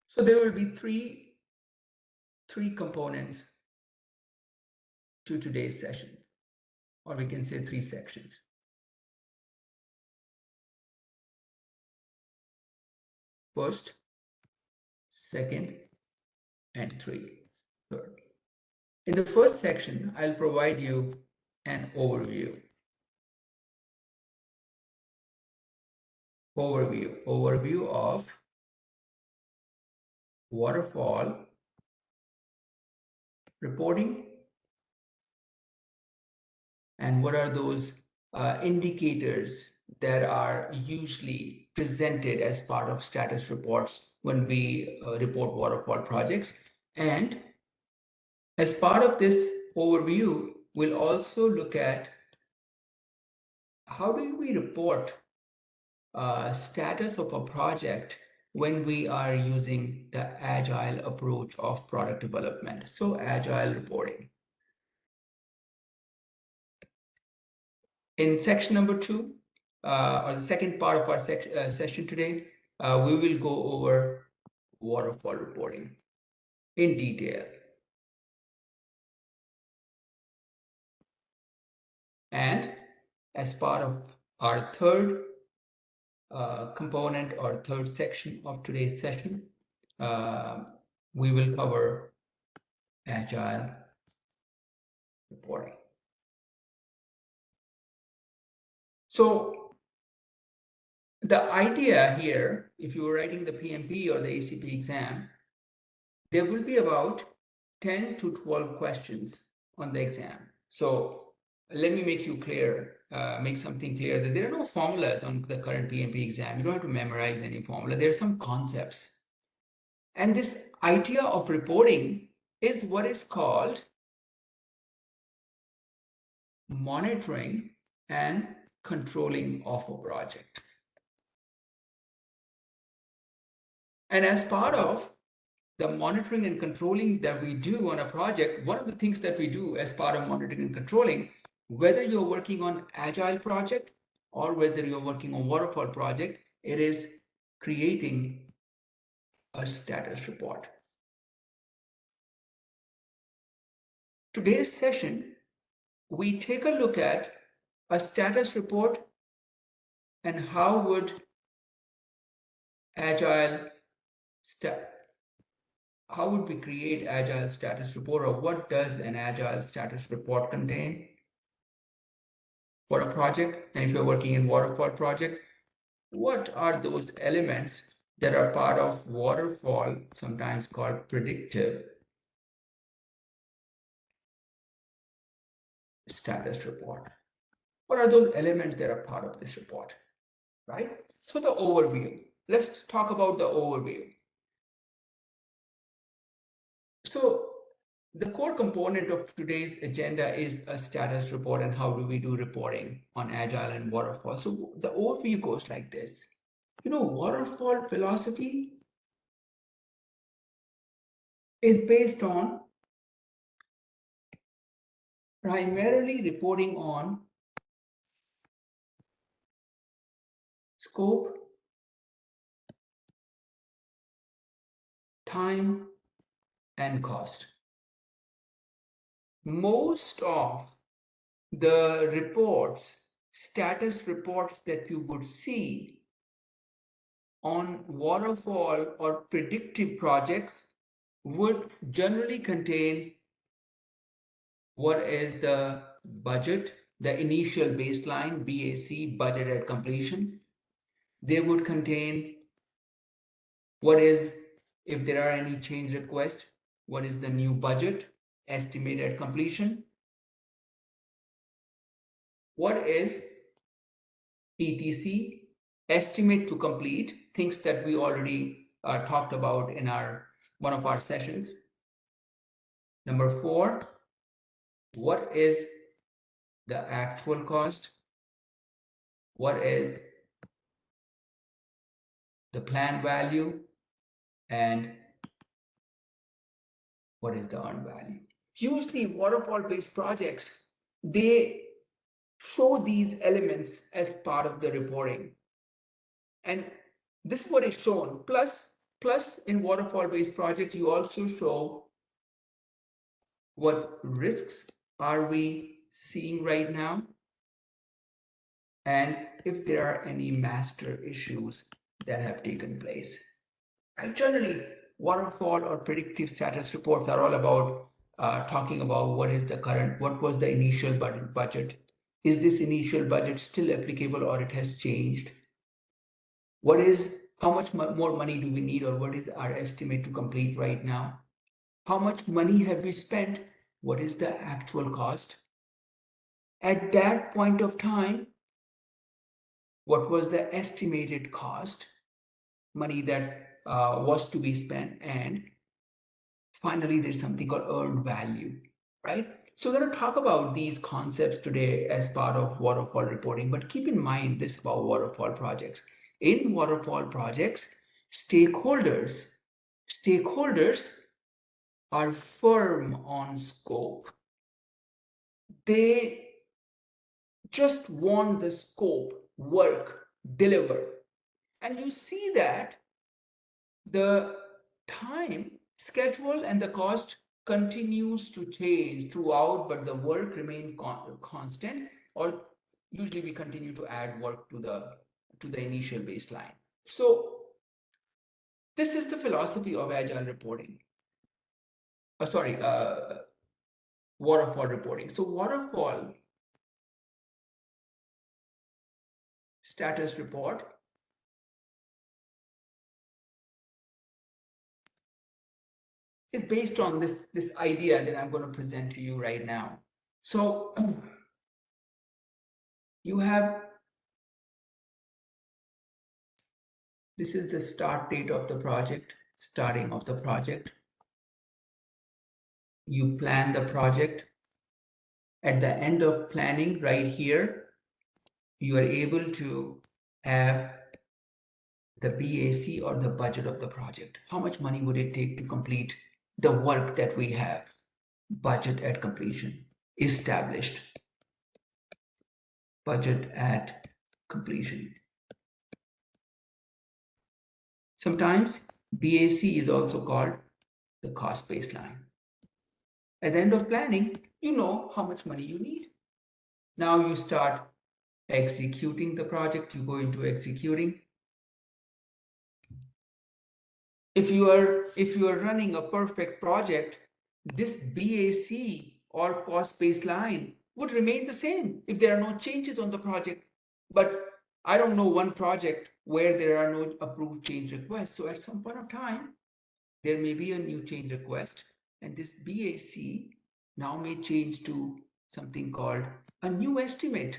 So there will be three components to today's session, or we can say three sections. First, second, and third. In the first section, I'll provide you an overview. Overview of waterfall reporting and what are those indicators that are usually presented as part of status reports when we report waterfall projects. And as part of this overview, we'll also look at how do we report status of a project when we are using the agile approach of product development. So agile reporting. In section number 2, or the second part of our session today, we will go over waterfall reporting in detail. And as part of our third component or third section of today's session, we will cover agile reporting. So the idea here, if you were writing the PMP or the ACP exam, there will be about 10 to 12 questions on the exam. So let me make something clear that there are no formulas on the current PMP exam. You don't have to memorize any formula. There are some concepts. And this idea of reporting is what is called monitoring and controlling of a project. And as part of the monitoring and controlling that we do on a project, one of the things that we do as part of monitoring and controlling, whether you're working on agile project or whether you're working on waterfall project, it is creating a status report. Today's session, we take a look at a status report and how would we create agile status report, or what does an agile status report contain for a project? And if you're working in waterfall project, what are those elements that are part of waterfall, sometimes called predictive status report? What are those elements that are part of this report, right? So the overview, let's talk about the overview. So the core component of today's agenda is a status report and how do we do reporting on agile and waterfall. So the overview goes like this. Waterfall philosophy is based on primarily reporting on scope, time, and cost. Most of the reports, status reports that you would see on waterfall or predictive projects would generally contain what is the budget, the initial baseline, BAC, budget at completion. They would contain what is, if there are any change requests, what is the new budget, estimate at completion. What is ETC, estimate to complete, things that we already talked about in one of our sessions. Number 4, what is the actual cost? What is the planned value? And what is the earned value? Usually waterfall-based projects, they show these elements as part of the reporting. And this is what is shown. Plus, Plus, in waterfall-based projects, you also show what risks are we seeing right now, and if there are any master issues that have taken place. And generally, waterfall or predictive status reports are all about talking about what was the initial budget? Is this initial budget still applicable or it has changed? How much more money do we need, or what is our estimate to complete right now? How much money have we spent? What is the actual cost? At that point of time, what was the estimated cost, money that was to be spent, and finally, there's something called earned value, right? So we're going to talk about these concepts today as part of waterfall reporting, but keep in mind this about waterfall projects. In waterfall projects, stakeholders are firm on scope. They just want the scope, work, deliver. And you see that the time, schedule, and the cost continues to change throughout, but the work remains constant, or usually we continue to add work to the initial baseline. So this is the philosophy of agile reporting. Waterfall reporting. So waterfall status report is based on this idea that I'm going to present to you right now. So you have, this is the start date of the project, starting of the project. You plan the project. At the end of planning, right here, you are able to have the BAC, or the budget of the project. How much money would it take to complete the work that we have? Budget at completion, established. Budget at completion. Sometimes BAC is also called the cost baseline. At the end of planning, you know how much money you need. Now you start executing the project, you go into executing. If you are running a perfect project, this BAC or cost baseline would remain the same if there are no changes on the project. But I don't know one project where there are no approved change requests. So at some point of time, there may be a new change request, and this BAC now may change to something called a new estimate.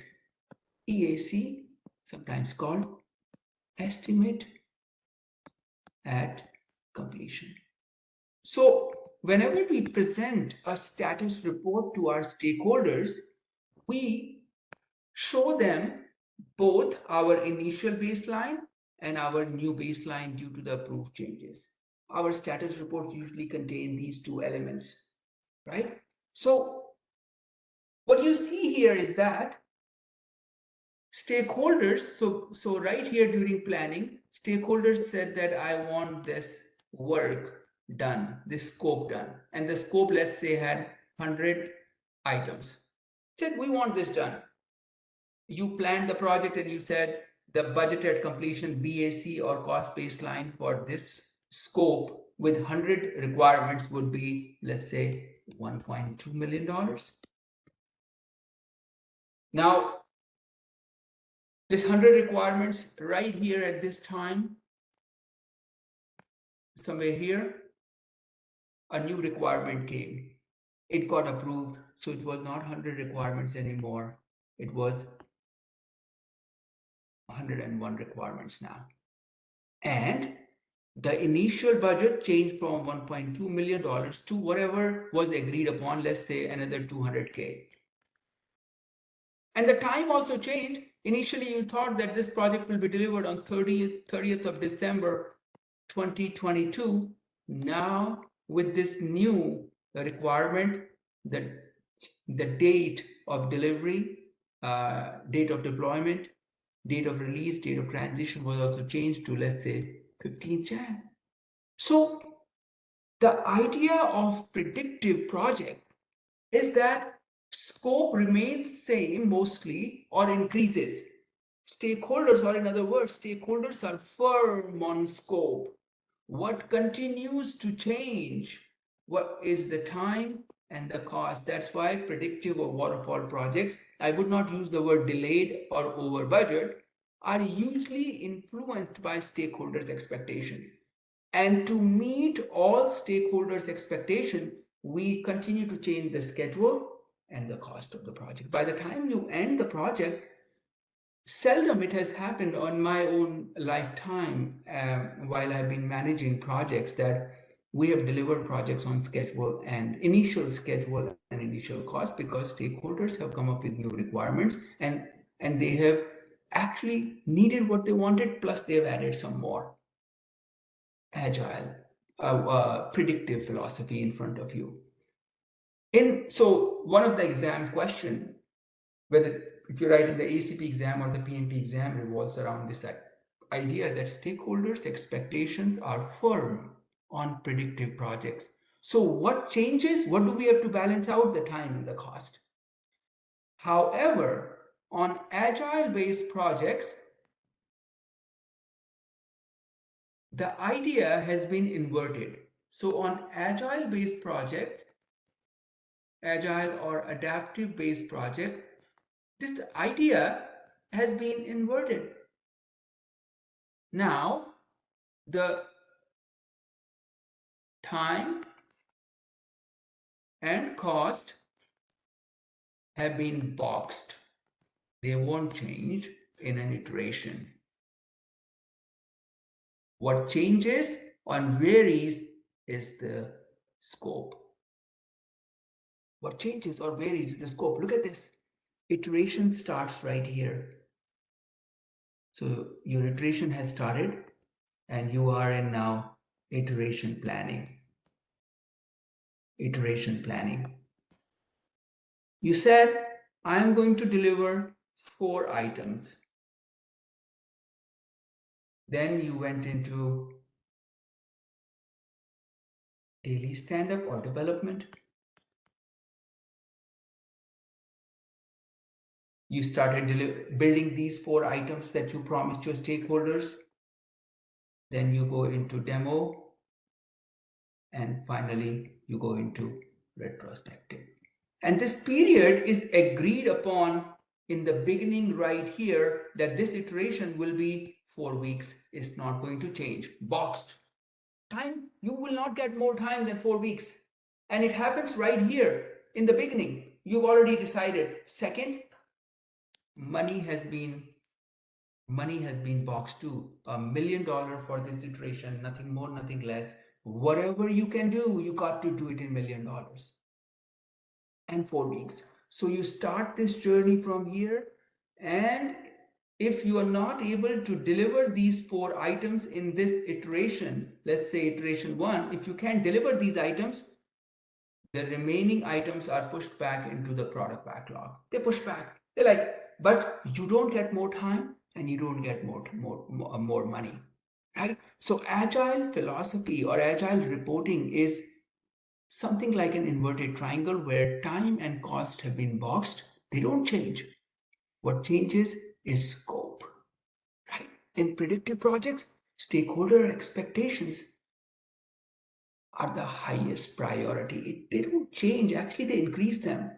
EAC, sometimes called estimate at completion. So whenever we present a status report to our stakeholders, we show them both our initial baseline and our new baseline due to the approved changes. Our status reports usually contain these two elements, right? So what you see here is that stakeholders, so right here during planning, stakeholders said that I want this work done, this scope done. And the scope, let's say, had 100 items. Said, we want this done. You planned the project and you said the budget at completion, BAC or cost baseline for this scope with 100 requirements would be, let's say, $1.2 million. Now, this 100 requirements right here at this time, somewhere here, a new requirement came. It got approved. So it was not 100 requirements anymore. It was 101 requirements now. And the initial budget changed from $1.2 million to whatever was agreed upon, let's say another 200K. And the time also changed. Initially, you thought that this project will be delivered on 30th of December 2022. Now, with this new requirement, the date of delivery, date of deployment, date of release, date of transition was also changed to, let's say, 15th Jan. So the idea of predictive project is that scope remains same mostly or increases. Stakeholders, or in other words, stakeholders are firm on scope. What continues to change? What is the time and the cost? That's why predictive or waterfall projects, I would not use the word delayed or over budget, are usually influenced by stakeholders' expectation. And to meet all stakeholders' expectation, we continue to change the schedule and the cost of the project. By the time you end the project, seldom it has happened on my own lifetime while I've been managing projects that we have delivered projects on schedule and initial cost because stakeholders have come up with new requirements and they have actually needed what they wanted, plus they've added some more agile, predictive philosophy in front of you. So one of the exam question, whether if you're writing the ACP exam or the PMP exam, revolves around this idea that stakeholders' expectations are firm on predictive projects. So what changes? What do we have to balance out? The time and the cost. However, on agile-based projects, the idea has been inverted. So on agile-based project, agile or adaptive-based project, this idea has been inverted. Now, the time and cost have been boxed. They won't change in an iteration. What changes and varies is the scope. What changes or varies is the scope. Look at this. Iteration starts right here. So your iteration has started and you are in now iteration planning. Iteration planning. You said, I'm going to deliver 4 items. Then you went into daily stand-up or development. You started building these 4 items that you promised your stakeholders. Then you go into demo. And finally, you go into retrospective. And this period is agreed upon in the beginning right here that this iteration will be 4 weeks. It's not going to change. Boxed. Time, you will not get more time than 4 weeks. And it happens right here in the beginning. You've already decided. Second, money has been boxed too. $1 million for this iteration, nothing more, nothing less. Whatever you can do, you got to do it in $1 million. And 4 weeks. So you start this journey from here, and if you are not able to deliver these 4 items in this iteration, let's say iteration 1, if you can't deliver these items, the remaining items are pushed back into the product backlog. They push back. They're like, but you don't get more time and you don't get more money, right? So agile philosophy or agile reporting is something like an inverted triangle where time and cost have been boxed. They don't change. What changes is scope, right? In predictive projects, stakeholder expectations are the highest priority. They don't change, actually they increase them.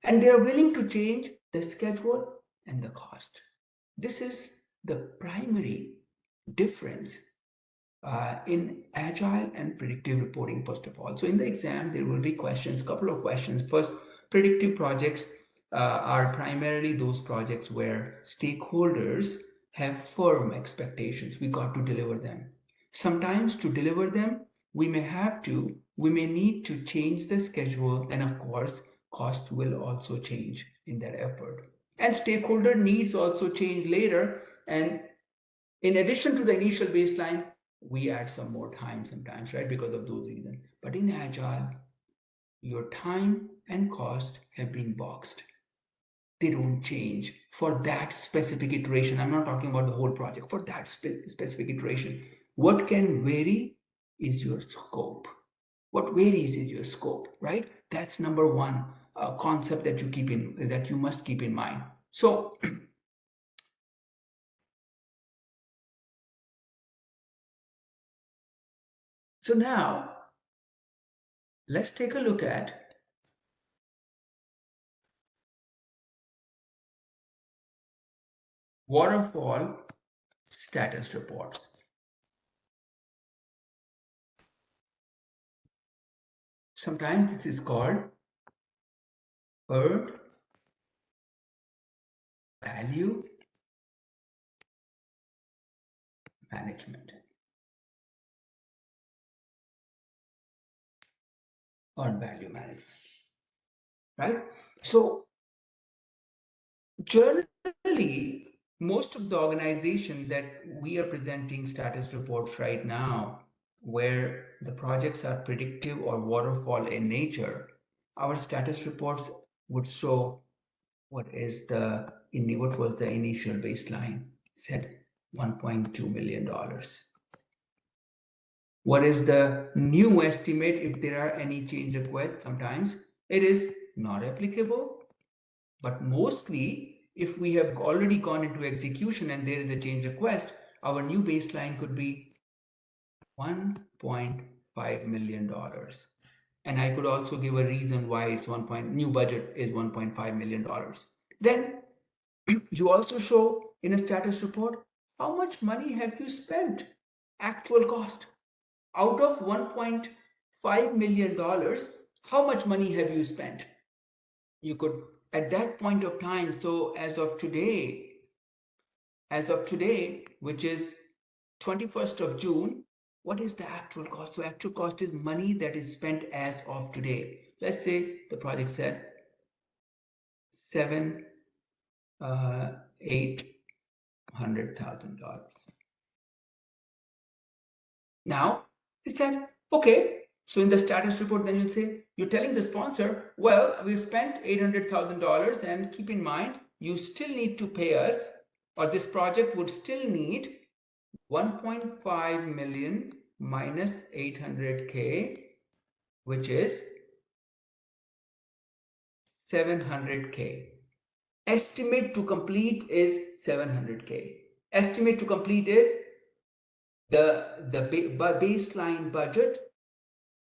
And they are willing to change the schedule and the cost. This is the primary difference in agile and predictive reporting, first of all. So in the exam, there will be questions, couple of questions. First, predictive projects are primarily those projects where stakeholders have firm expectations. We got to deliver them. Sometimes to deliver them, we may need to change the schedule, and of course, cost will also change in that effort. And stakeholder needs also change later. And in addition to the initial baseline, we add some more time sometimes, right? Because of those reasons. But in Agile, your time and cost have been boxed. They don't change for that specific iteration. I'm not talking about the whole project. For that specific iteration, what can vary is your scope? What varies is your scope, right? That's number one concept that you must keep in mind. So so now let's take a look at waterfall status reports. Sometimes this is called earned value management. Earned value management, right? So generally, most of the organizations that we are presenting status reports right now, where the projects are predictive or waterfall in nature, our status reports would show what was the initial baseline. Said $1.2 million. What is the new estimate if there are any change requests? Sometimes it is not applicable, but mostly if we have already gone into execution and there is a change request, our new baseline could be $1.5 million. And I could also give a reason why it's new budget is $1.5 million. Then you also show in a status report, how much money have you spent? Actual cost. Out of $1.5 million, how much money have you spent? You could, at that point of time, so as of today, which is 21st of June, what is the actual cost? So actual cost is money that is spent as of today. Let's say the project said $800,000. Now it said, okay, so in the status report, then you'll say, you're telling the sponsor, well, we've spent $800,000, and keep in mind, you still need to pay us, or this project would still need 1.5 million minus 800K, which is 700K. Estimate to complete is 700K. Estimate to complete is the baseline budget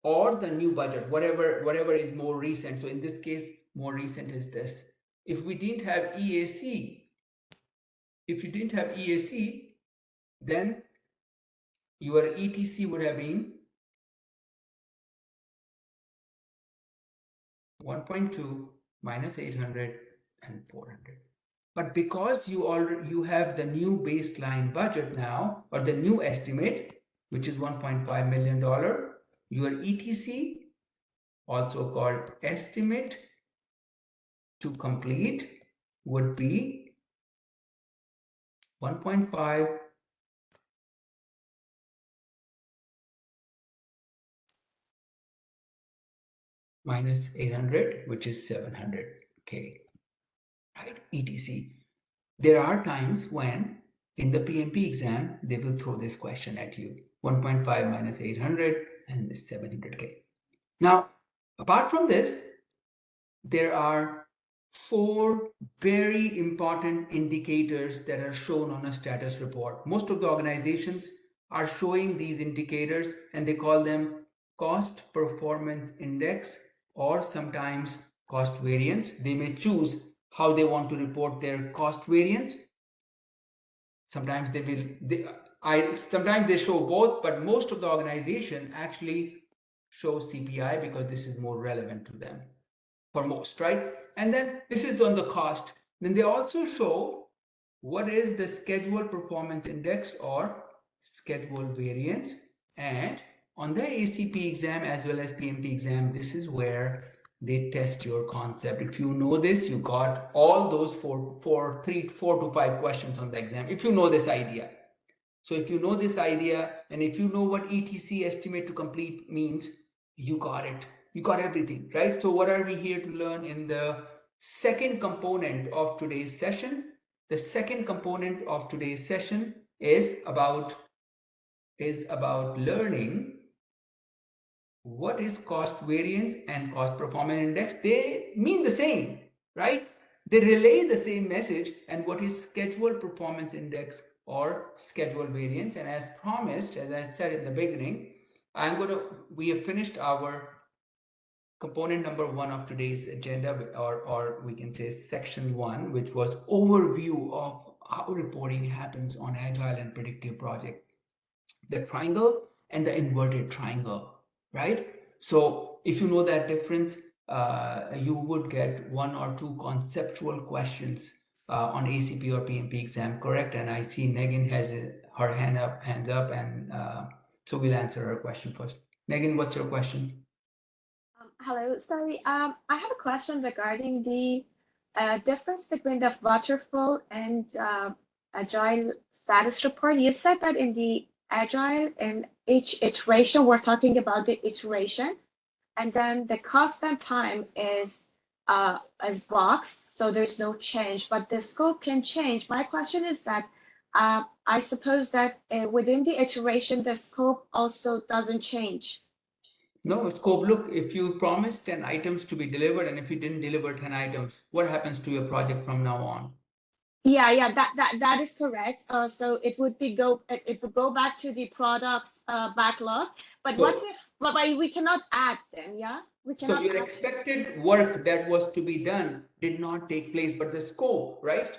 or the new budget, whatever is more recent. So in this case, more recent is this. If we didn't have EAC, then your ETC would have been 1.2 minus 800 and 400. But because you have the new baseline budget now, or the new estimate, which is $1.5 million, your ETC, also called estimate to complete, would be 1.5 minus 800, which is 700K, right? ETC. There are times when in the PMP exam, they will throw this question at you, 1.5 minus 800 and 700K. Now, apart from this, there are 4 very important indicators that are shown on a status report. Most of the organizations are showing these indicators, and they call them cost performance index, or sometimes cost variance. They may choose how they want to report their cost variance. Sometimes sometimes they show both, but most of the organization actually show CPI because this is more relevant to them for most, right? And then this is on the cost. Then they also show what is the schedule performance index or schedule variance. And on the ACP exam as well as PMP exam, this is where they test your concept. If you know this, you got all those 4 to 5 questions on the exam, if you know this idea. So if you know this idea, and if you know what ETC, estimate to complete, means, you got it. You got everything, right? So what are we here to learn in the second component of today's session? The second component of today's session is about learning what is cost variance and cost performance index? They mean the same, right? They relay the same message. And what is schedule performance index or schedule variance? And as promised, as I said in the beginning, we have finished our component number 1 of today's agenda, or we can say section 1, which was overview of how reporting happens on agile and predictive project. The triangle and the inverted triangle, right? So if you know that difference, you would get 1 or 2 conceptual questions on ACP or PMP exam, correct? And I see Megan has her hands up, and so we'll answer her question first. Megan, what's your question? Hello, sorry. I have a question regarding the difference between the waterfall and agile status report. You said that in the agile, in each iteration, we're talking about the iteration, and then the cost and time is as boxed, so there's no change, but the scope can change. My question is that I suppose that within the iteration, the scope also doesn't change. No, scope, look, if you promised 10 items to be delivered and if you didn't deliver 10 items, what happens to your project from now on? Yeah, that is correct. So it would go back to the product backlog. But what So, if but we cannot add them, yeah? We so cannot your add to. expected work that was to be done did not take place, but the scope, right?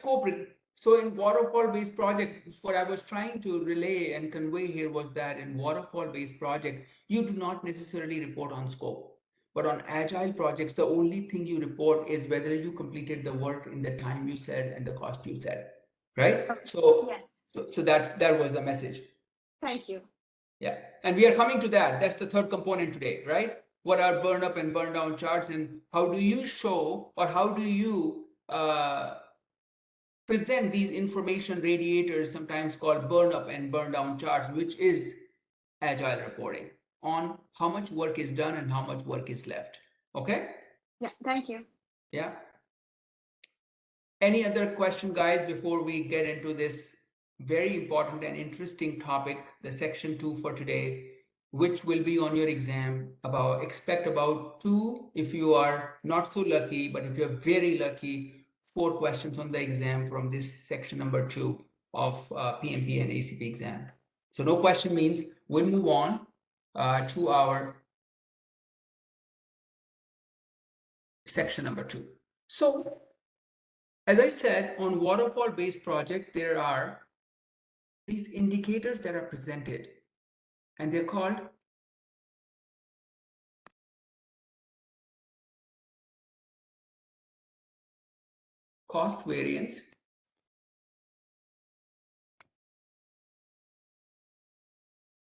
So in waterfall-based project, what I was trying to relay and convey here was that in waterfall-based project, you do not necessarily report on scope. But on agile projects, the only thing you report is whether you completed the work in the time you said and the cost you said, right? Okay. So, Yes. so that was the message. Thank you. Yeah, and we are coming to that. That's the third component today, right? What are burn up and burn down charts, and how do you show, or how do you present these information radiators, sometimes called burn up and burn down charts, which is agile reporting on how much work is done and how much work is left. Okay? Yeah, thank you. Yeah. Any other question, guys, before we get into this very important and interesting topic, the section 2 for today, which will be on your exam? Expect about 2 if you are not so lucky, but if you're very lucky, 4 questions on the exam from this section number 2 of PMP and ACP exam. So no question means we'll move on to our section number 2. So as I said, on waterfall-based project, there are these indicators that are presented, and they're called cost variance,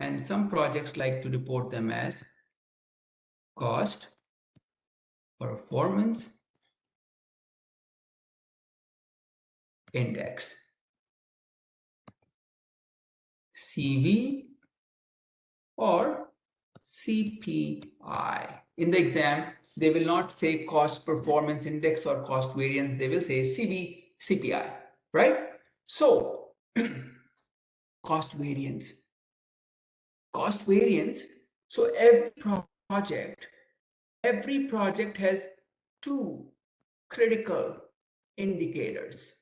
and some projects like to report them as cost performance index, CV or CPI. In the exam, they will not say cost performance index or cost variance, they will say CPI, right? So, cost variance. Cost variance. So every project has 2 critical indicators.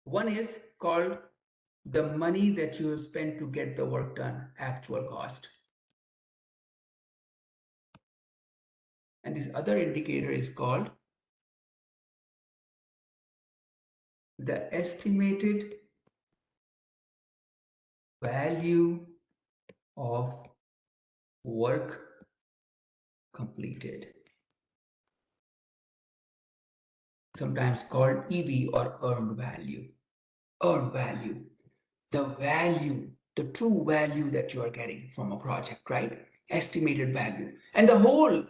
One is called the money that you have spent to get the work done, actual cost. And this other indicator is called the estimated value of work completed, sometimes called EV or earned value. Earned value, the true value that you are getting from a project, right? Estimated value. And the whole,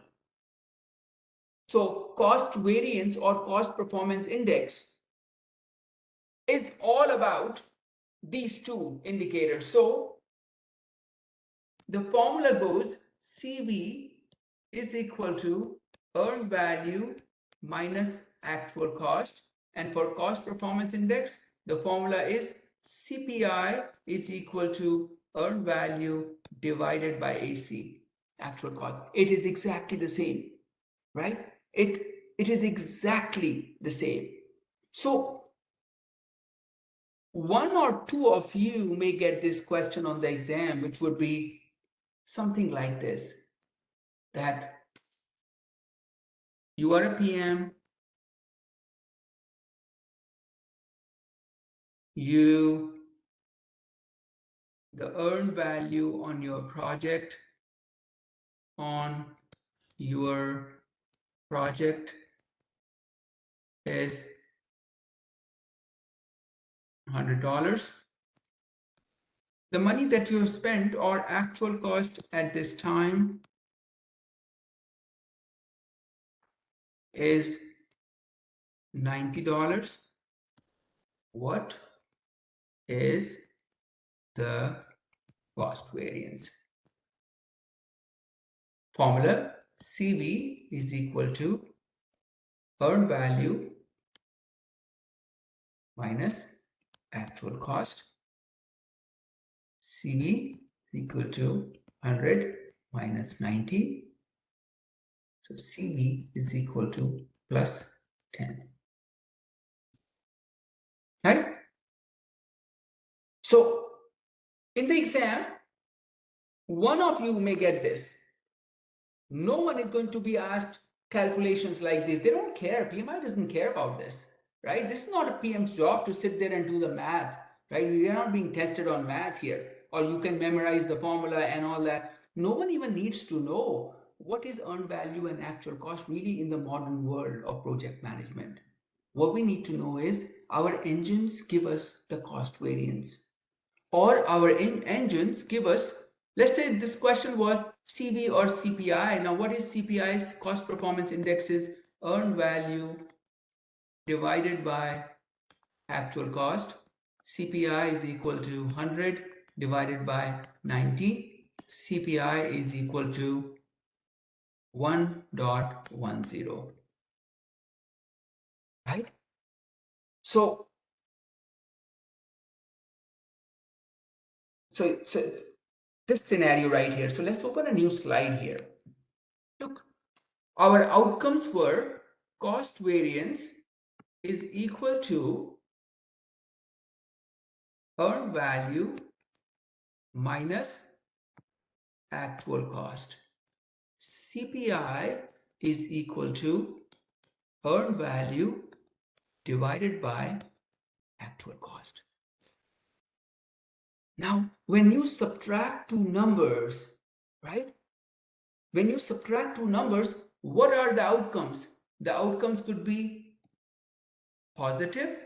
so cost variance or cost performance index is all about these 2 indicators. So the formula goes CV is equal to earned value minus actual cost. And for cost performance index, the formula is CPI is equal to earned value divided by AC, actual cost. It is exactly the same, right? It is exactly the same. So one or two of you may get this question on the exam, which would be something like this, that you are a PM, the earned value on your project is $100. The money that you have spent or actual cost at this time is $90. What is the cost variance? Formula: CV is equal to earned value minus actual cost. CV is equal to 100 minus 90. So CV is equal to plus 10. Right? So in the exam, one of you may get this. No one is going to be asked calculations like this. They don't care. PMI doesn't care about this, right? This is not a PM's job to sit there and do the math, right? We are not being tested on math here, or you can memorize the formula and all that. No one even needs to know what is earned value and actual cost really in the modern world of project management. What we need to know is our engines give us the cost variance, or our engines give us, let's say this question was CV or CPI. Now what is CPI's cost performance index? Is earned value divided by actual cost. CPI is equal to 100 divided by 90. CPI is equal to 1.10, right? So this scenario right here. So let's open a new slide here. Look, our outcomes were cost variance is equal to earned value minus actual cost. CPI is equal to earned value divided by actual cost. Now, when you subtract two numbers, right? When you subtract two numbers, what are the outcomes? The outcomes could be positive.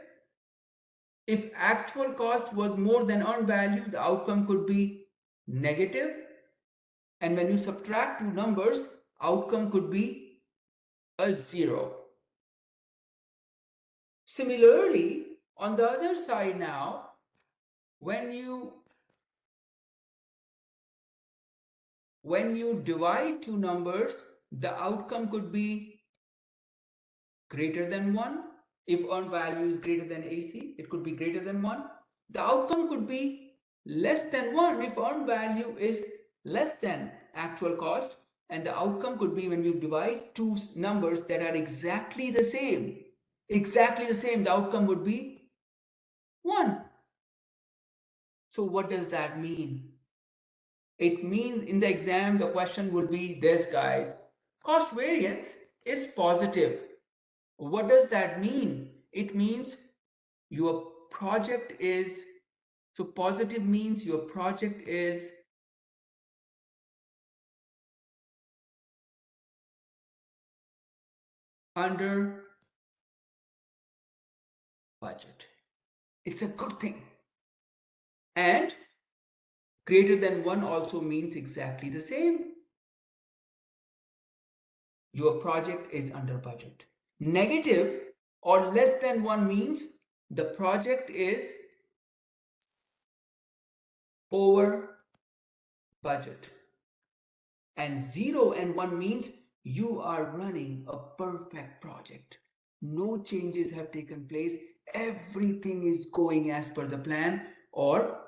If actual cost was more than earned value, the outcome could be negative. And when you subtract two numbers, outcome could be a 0. Similarly, on the other side now, when you divide two numbers, the outcome could be greater than 1. If earned value is greater than AC, it could be greater than 1. The outcome could be less than 1 if earned value is less than actual cost. And the outcome could be, when you divide two numbers that are exactly the same, the outcome would be 1. So what does that mean? It means in the exam, the question would be this, guys. Cost variance is positive. What does that mean? It means your project is, so positive means your project is under budget. It's a good thing. And greater than 1 also means exactly the same. Your project is under budget. Negative or less than 1 means the project is over budget. And 0 and 1 means you are running a perfect project. No changes have taken place. everything is going as per the plan, or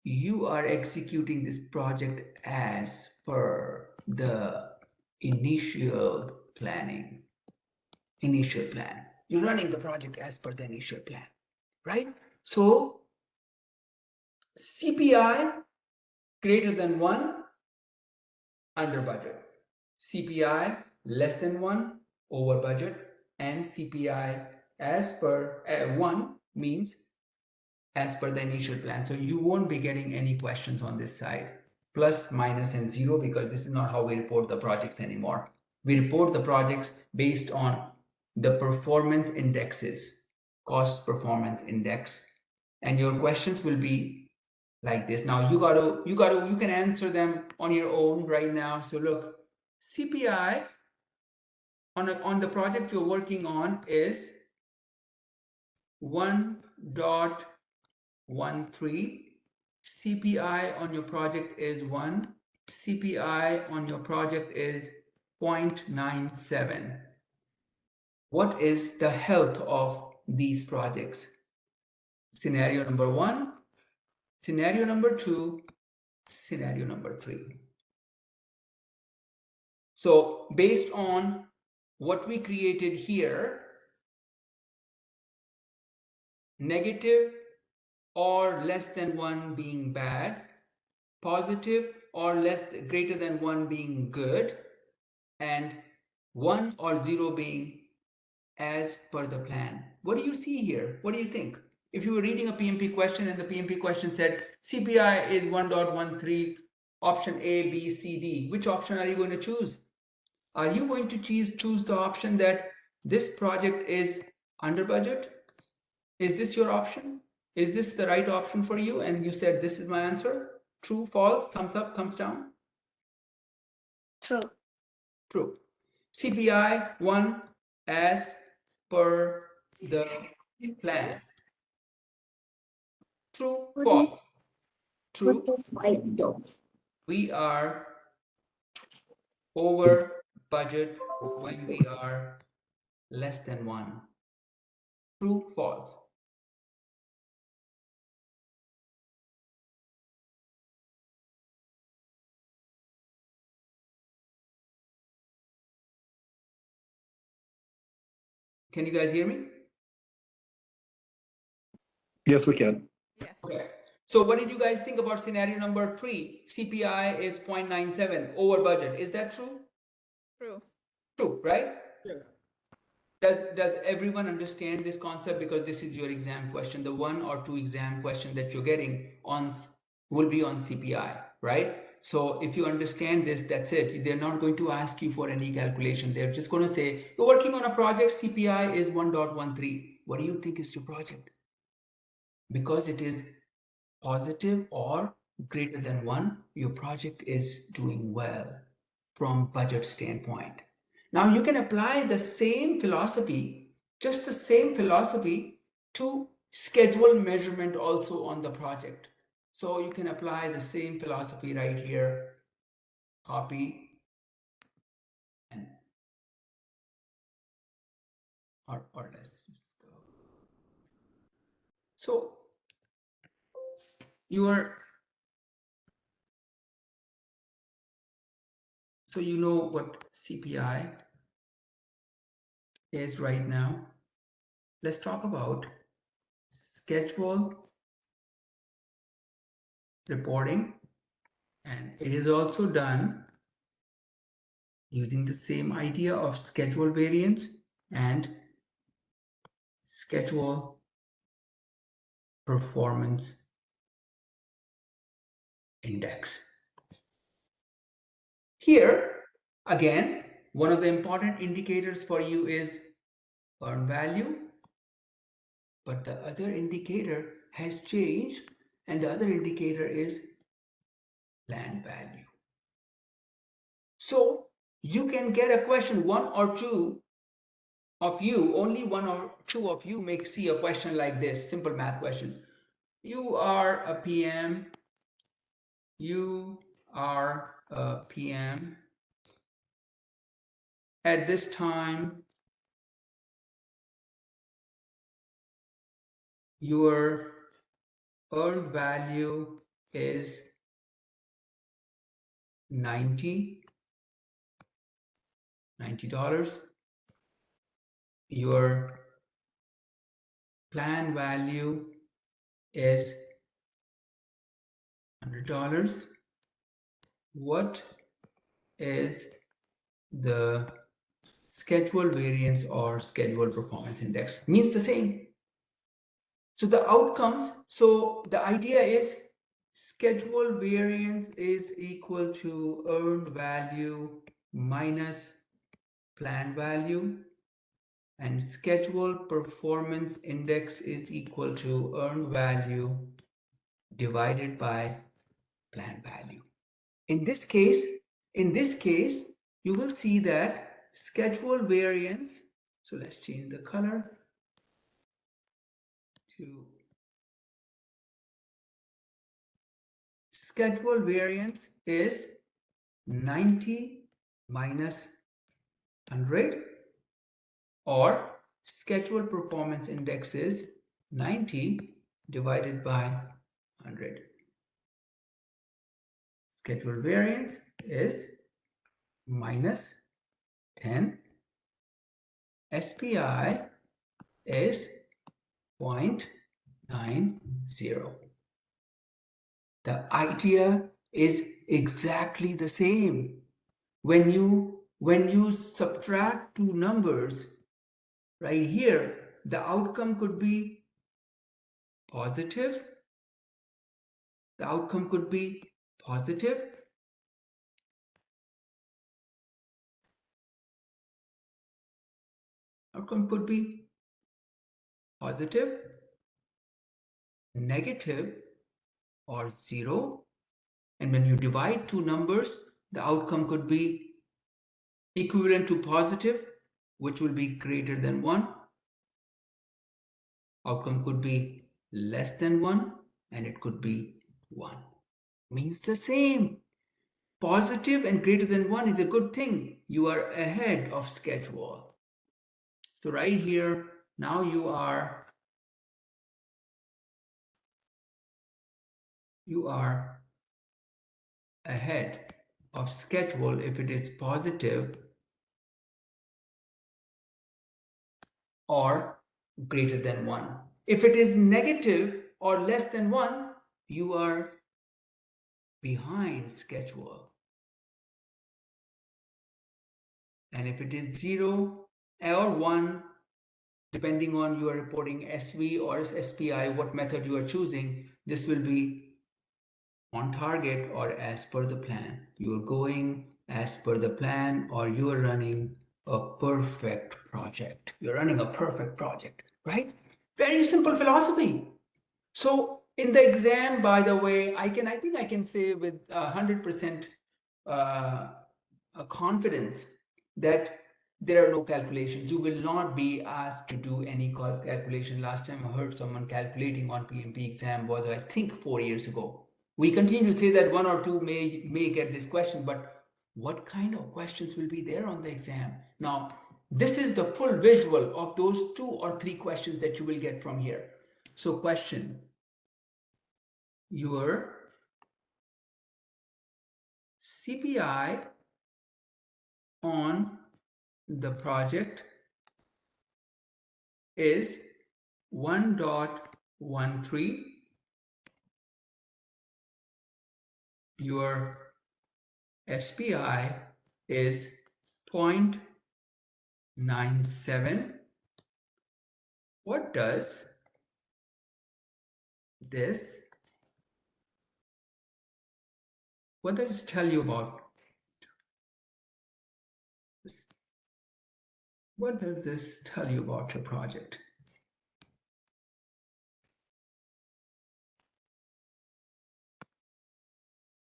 you are executing this project as per the initial plan. You're running the project as per the initial plan, right? So CPI greater than 1, under budget. CPI less than 1, over budget. And CPI as per 1 means as per the initial plan. So you won't be getting any questions on this side. Plus, minus, and 0, because this is not how we report the projects anymore. We report the projects based on the performance indexes, cost performance index. And your questions will be like this. Now you can answer them on your own right now. So look, CPI on the project you're working on is 1.13. CPI on your project is 1. CPI on your project is 0.97. What is the health of these projects? Scenario number 1, scenario number 2, scenario number 3. So based on what we created here, negative or less than 1 being bad, positive or greater than 1 being good, and 1 or 0 being as per the plan. What do you see here? What do you think? If you were reading a PMP question and the PMP question said CPI is 1.13, option A, B, C, D, which option are you going to choose? Are you going to choose the option that this project is under budget? Is this your option? Is this the right option for you? And you said, this is my answer. True, false, thumbs up, thumbs down? True. True. CPI 1 as per the plan. True, false? True. We are over budget when we are less than 1. True, false? Can you guys hear me? Yes, we can. Yes. Okay. So what did you guys think about scenario number 3? CPI is 0.97, over budget. Is that true? True. True, right? True. Does everyone understand this concept? Because this is your exam question. The 1 or 2 exam question that you're getting on will be on CPI, right? So if you understand this, that's it. They're not going to ask you for any calculation. They're just going to say, you're working on a project, CPI is 1.13. What do you think is your project? Because it is positive or greater than 1, your project is doing well from budget standpoint. Now you can apply the same philosophy, just the same philosophy, to schedule measurement also on the project. So you can apply the same philosophy right here, copy, and or let's just go. So you know what CPI is right now. Let's talk about schedule reporting, and it is also done using the same idea of schedule variance and schedule performance index. Here again, one of the important indicators for you is earn value, but the other indicator has changed, and the other indicator is plan value. So you can get a question, 1 or 2 of you, only 1 or 2 of you may see a question like this, simple math question. You are a PM, at this time your earned value is $90. Your plan value is $100. What is the schedule variance or schedule performance index? Means the same. So the outcomes, so the idea is schedule variance is equal to earned value minus plan value, and schedule performance index is equal to earned value divided by plan value. In this case, you will see that schedule variance, so let's change the color to schedule variance is 90 minus 100, or schedule performance index is 90 divided by 100. Schedule variance is minus 10. SPI is 0.90. The idea is exactly the same. When you subtract two numbers right here, the outcome could be positive. The outcome could be positive. Outcome could be positive, negative, or 0. And when you divide two numbers, the outcome could be equivalent to positive, which will be greater than 1. Outcome could be less than 1, and it could be 1. Means the same. Positive and greater than 1 is a good thing. You are ahead of schedule. So right here, now you are ahead of schedule if it is positive or greater than 1. If it is negative or less than 1, you are behind schedule. And if it is 0 or 1, depending on you are reporting SV or SPI, what method you are choosing, this will be on target or as per the plan. You are going as per the plan, or you are running a perfect project. You're running a perfect project, right? Very simple philosophy. So in the exam, by the way, I think I can say with 100% confidence that there are no calculations. You will not be asked to do any calculation. Last time I heard someone calculating on PMP exam was, I think, 4 years ago. We continue to say that one or two may get this question, but what kind of questions will be there on the exam? Now, this is the full visual of those 2 or 3 questions that you will get from here. So question, your CPI on the project is 1.13. Your SPI is 0.97. What does this tell you about this? What does this tell you about your project?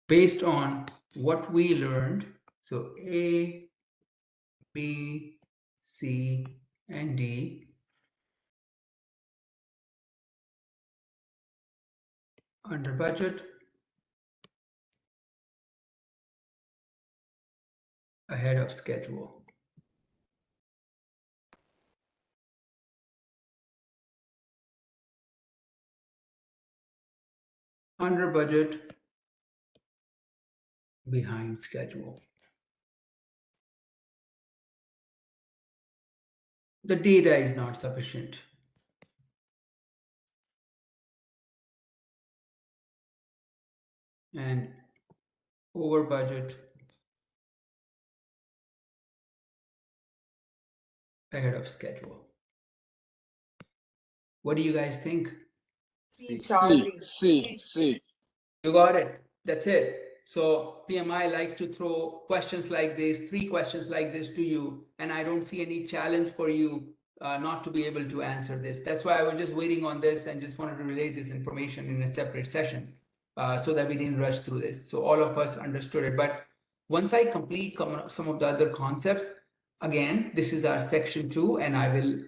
Based on what we learned, so A, B, C, and D, under budget, ahead of schedule. under budget, behind schedule. The data is not sufficient. And over budget, ahead of schedule. What do you guys think? C. You got it. That's it. So PMI likes to throw questions like this, 3 questions like this to you, and I don't see any challenge for you not to be able to answer this. That's why I was just waiting on this and just wanted to relay this information in a separate session so that we didn't rush through this. So all of us understood it. But once I complete some of the other concepts, again, this is our section 2, and I will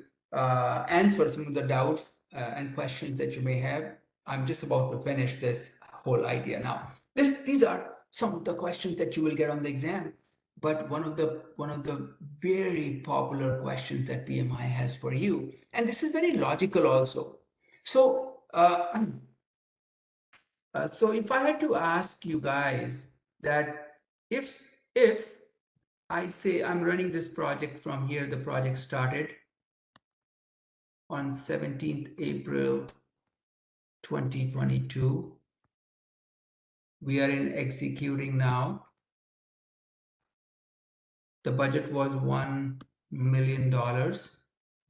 answer some of the doubts and questions that you may have. I'm just about to finish this whole idea now. These are some of the questions that you will get on the exam, but one of the very popular questions that PMI has for you, and this is very logical also. So so if I had to ask you guys that if I say I'm running this project from here, the project started on 17th April 2022. We are in executing now. The budget was $1 million. BAC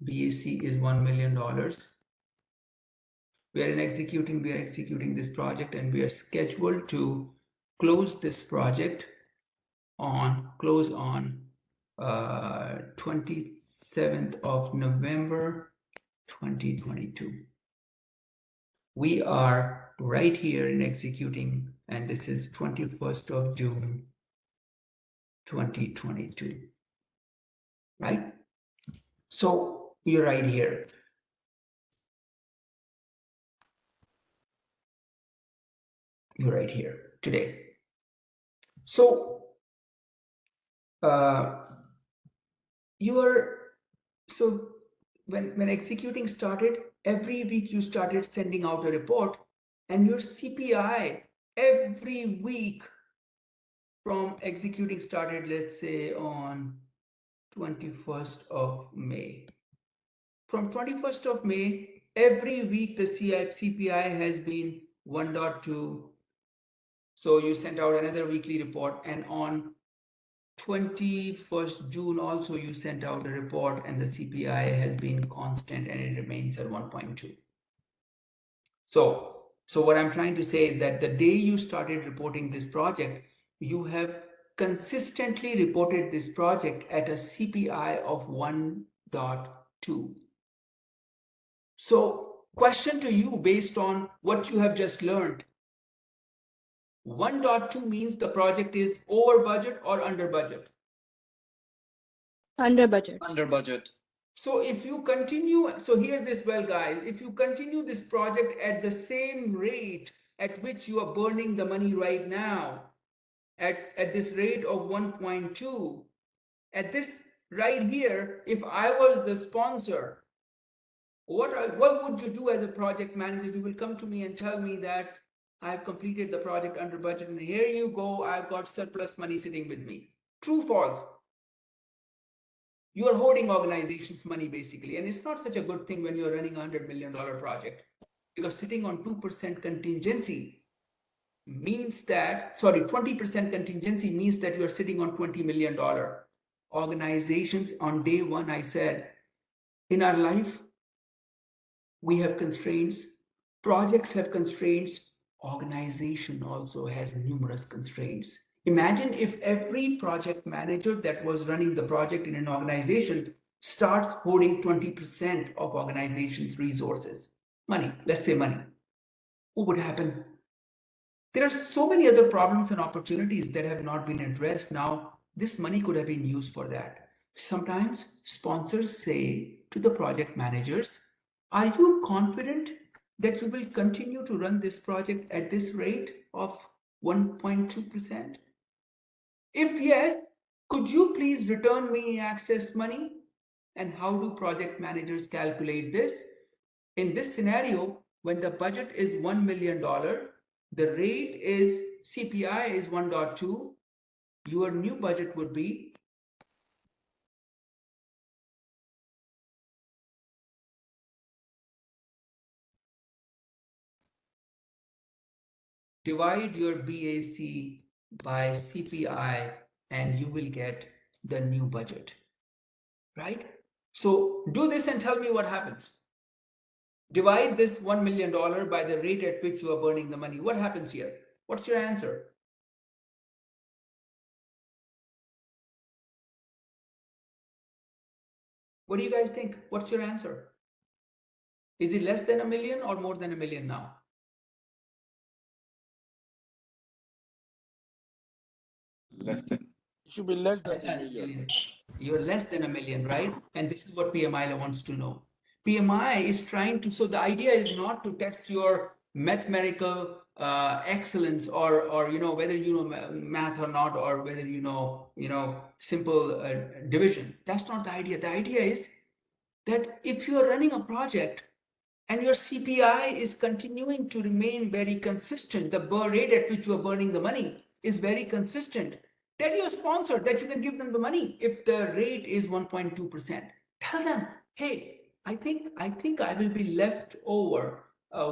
is $1 million. We are executing this project, and we are scheduled to close this project on 27th of November 2022. We are right here in executing, and this is 21st of June 2022, right? So you're right here. You're right here today. So when executing started, every week you started sending out a report, and your CPI every week from executing started, let's say on 21st of May. From 21st of May, every week the CPI has been 1.2. So you sent out another weekly report, and on 21st June also you sent out a report, and the CPI has been constant and it remains at 1.2. So what I'm trying to say is that the day you started reporting this project, you have consistently reported this project at a CPI of 1.2. So question to you based on what you have just learned. 1.2 means the project is over budget or under budget? Under budget. Under budget. So if you continue, so hear this well, guys, if you continue this project at the same rate at which you are burning the money right now, at this rate of 1.2, at this right here, if I was the sponsor, what would you do as a project manager? You will come to me and tell me that I've completed the project under budget, and here you go, I've got surplus money sitting with me. True, false? You are hoarding organizations' money basically, and it's not such a good thing when you're running a $100 million project, because sitting on 2% contingency means that, 20% contingency means that you're sitting on $20 million. Organizations on day one, I said, in our life, we have constraints, projects have constraints, organization also has numerous constraints. Imagine if every project manager that was running the project in an organization starts hoarding 20% of organization's resources. Money, let's say money. What would happen? There are so many other problems and opportunities that have not been addressed. Now, this money could have been used for that. Sometimes sponsors say to the project managers, are you confident that you will continue to run this project at this rate of 1.2%? If yes, could you please return me access money? And how do project managers calculate this? In this scenario, when the budget is $1 million, the rate is CPI is 1.2, your new budget would be divide your BAC by CPI and you will get the new budget, right? So do this and tell me what happens. Divide this $1 million by the rate at which you are burning the money. What happens here? What's your answer? What do you guys think? What's your answer? Is it less than $1 million or more than $1 million now? Less than. It should be less than Less than $1 $1 million. million. You're less than $1 million, right? And this is what PMI wants to know. PMI is trying to, so the idea is not to test your mathematical excellence or you know whether you know math or not, or whether you know simple division. That's not the idea. The idea is that if you are running a project and your CPI is continuing to remain very consistent, the burn rate at which you are burning the money is very consistent, tell your sponsor that you can give them the money if the rate is 1.2%. Tell them, hey, I think I will be left over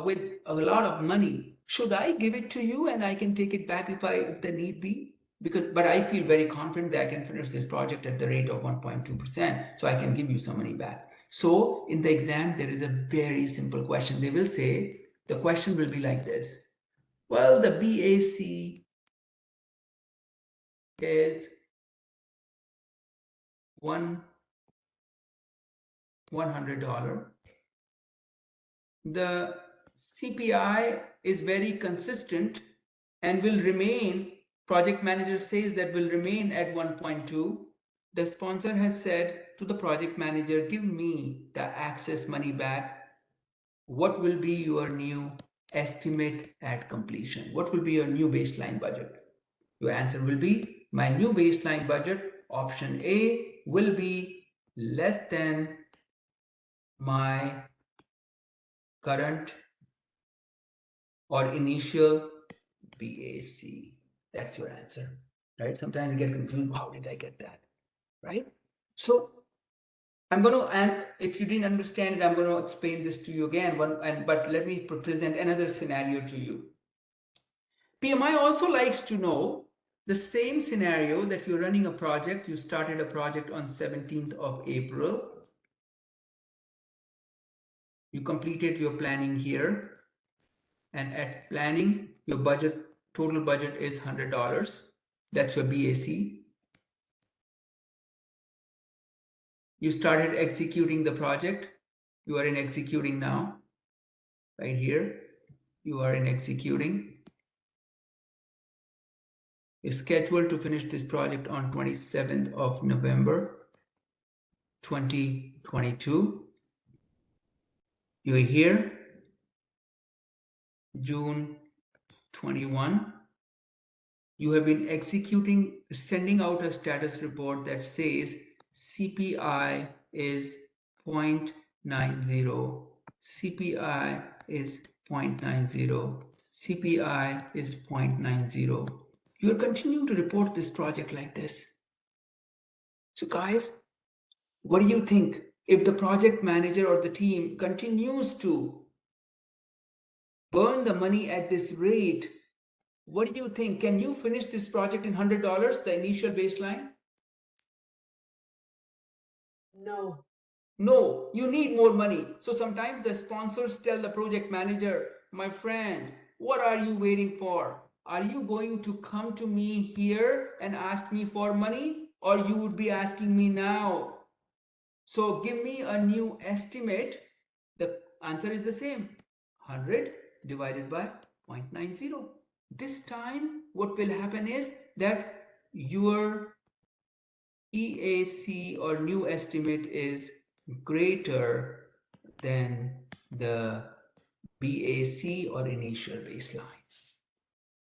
with a lot of money. Should I give it to you and I can take it back if the need be? But I feel very confident that I can finish this project at the rate of 1.2%, so I can give you some money back. So in the exam, there is a very simple question. They will say, the question will be like this. Well, the BAC is $100. The CPI is very consistent and will remain, project manager says that will remain at 1.2. The sponsor has said to the project manager, give me the access money back. What will be your new estimate at completion? What will be your new baseline budget? Your answer will be, my new baseline budget, option A, will be less than my current or initial BAC. That's your answer, right? Sometimes you get confused. How did I get that, right? So I'm going to, and if you didn't understand it, I'm going to explain this to you again. But let me present another scenario to you. PMI also likes to know the same scenario that you're running a project. You started a project on 17th of April. You completed your planning here. And at planning, your budget, total budget is $100. That's your BAC. You started executing the project. You are in executing now. Right here, you are in executing. You're scheduled to finish this project on 27th of November, 2022. You're here, June 21. You have been executing, sending out a status report that says CPI is 0.90, CPI is 0.90, CPI is 0.90. You are continuing to report this project like this. So guys, what do you think? If the project manager or the team continues to burn the money at this rate, what do you think? Can you finish this project in $100, the initial baseline? No. No, you need more money. So sometimes the sponsors tell the project manager, my friend, what are you waiting for? Are you going to come to me here and ask me for money, or you would be asking me now? So give me a new estimate. The answer is the same, 100 divided by 0.90. This time what will happen is that your EAC or new estimate is greater than the BAC or initial baseline.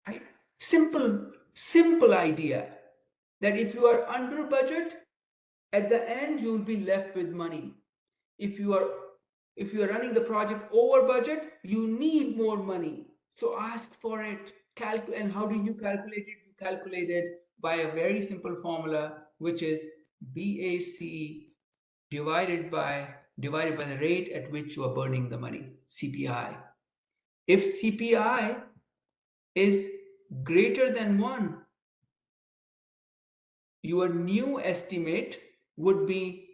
Right? Simple idea that if you are under budget, at the end you will be left with money. If you are running the project over budget, you need more money. So ask for it. And how do you calculate it? You calculate it by a very simple formula, which is BAC divided by the rate at which you are burning the money, CPI. If CPI is greater than 1, your new estimate would be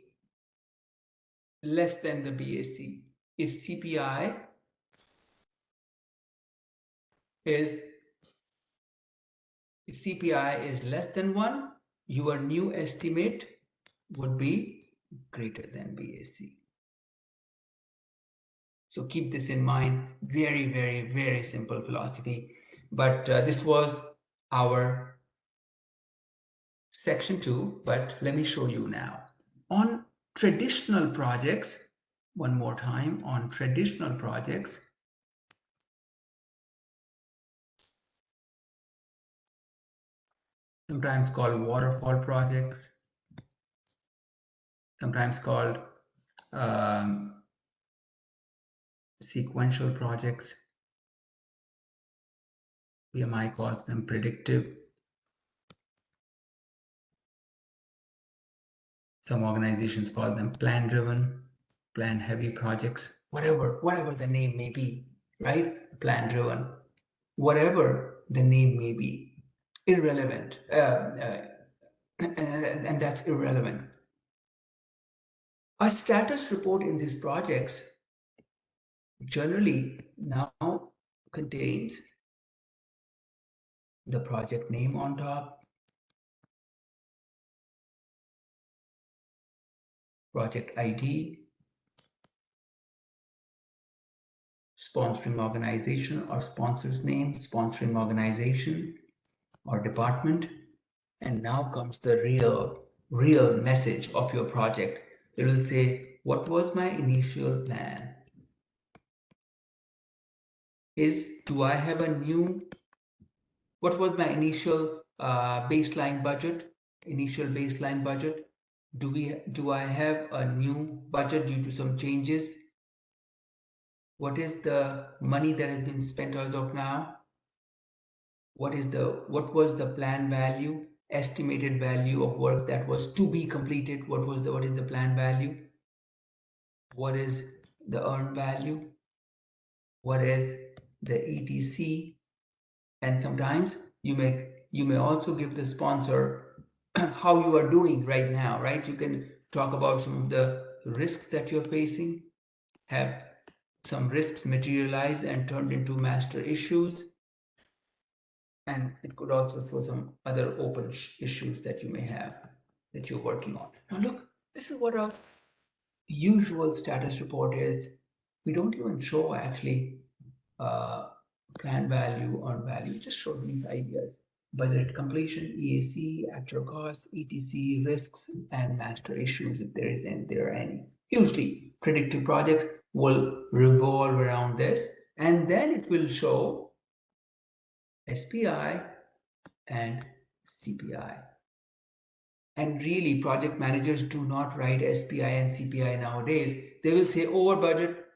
less than the BAC. If CPI is less than 1, your new estimate would be greater than BAC. So keep this in mind. Very, very, very simple philosophy. But this was our section 2, but let me show you now. On traditional projects, one more time, on traditional projects, sometimes called waterfall projects, sometimes called sequential projects. PMI calls them predictive. Some organizations call them plan-driven, plan-heavy projects, whatever the name may be, right? Plan-driven, whatever the name may be, irrelevant, and that's irrelevant. A status report in these projects generally now contains the project name on top, project ID, sponsoring organization or sponsor's name, sponsoring organization or department, and now comes the real message of your project. It will say, what was my initial plan? Do I have a new, what was my initial baseline budget? Initial baseline budget? Do I have a new budget due to some changes? What is the money that has been spent as of now? What was the plan value, estimated value of work that was to be completed? What is the plan value? What is the earned value? What is the ETC? And sometimes you may also give the sponsor how you are doing right now, right? You can talk about some of the risks that you're facing, have some risks materialize and turned into master issues, and it could also show some other open issues that you may have that you're working on. Now look, this is what a usual status report is. We don't even show actually plan value or value, just show these ideas: budget completion, EAC, actual costs, ETC, risks, and master issues if there are any. Usually predictive projects will revolve around this, and then it will show SPI and CPI. And really, project managers do not write SPI and CPI nowadays. They will say over budget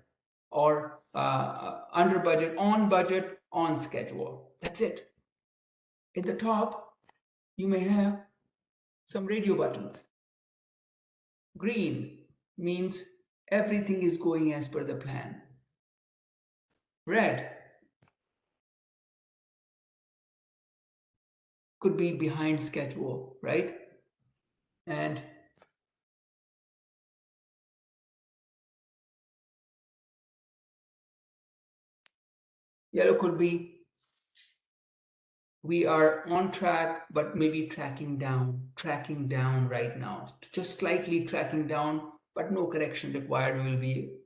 or under budget, on schedule. That's it. At the top, you may have some radio buttons. Green means everything is going as per the plan. Red could be behind schedule, right? And yellow could be we are on track, but maybe tracking down right now, just slightly tracking down, but no correction required.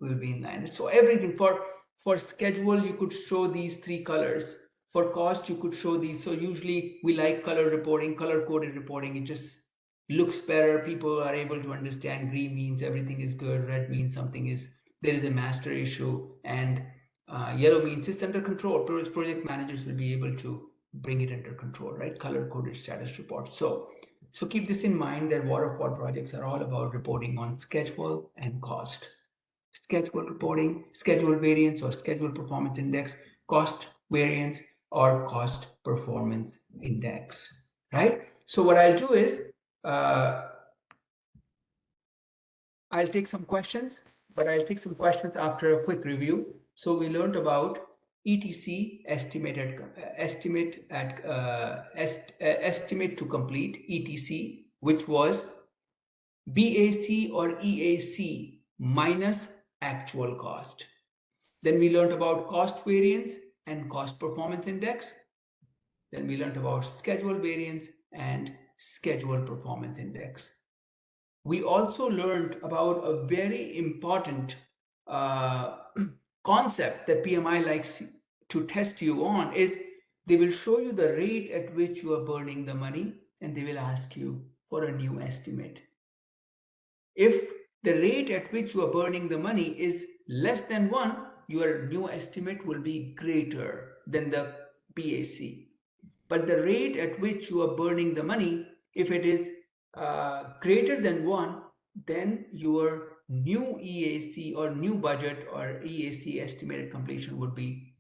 Will be in line. So everything for schedule, you could show these 3 colors. For cost, you could show these. So usually we like color reporting, color coded reporting. It just looks better. People are able to understand. Green means everything is good. Red means there is a master issue, and yellow means it's under control. Project managers will be able to bring it under control, right? Color coded status report. So keep this in mind that waterfall projects are all about reporting on schedule and cost. Schedule reporting, schedule variance or schedule performance index, cost variance or cost performance index, right? So what I'll do is I'll take some questions, but I'll take some questions after a quick review. So we learned about ETC, estimate to complete, ETC, which was BAC or EAC minus actual cost. Then we learned about cost variance and cost performance index. Then we learned about schedule variance and schedule performance index. We also learned about a very important concept that PMI likes to test you on is they will show you the rate at which you are burning the money and they will ask you for a new estimate. If the rate at which you are burning the money is less than 1, your new estimate will be greater than the BAC. But the rate at which you are burning the money, if it is greater than 1, then your new EAC or new budget or EAC estimated completion would be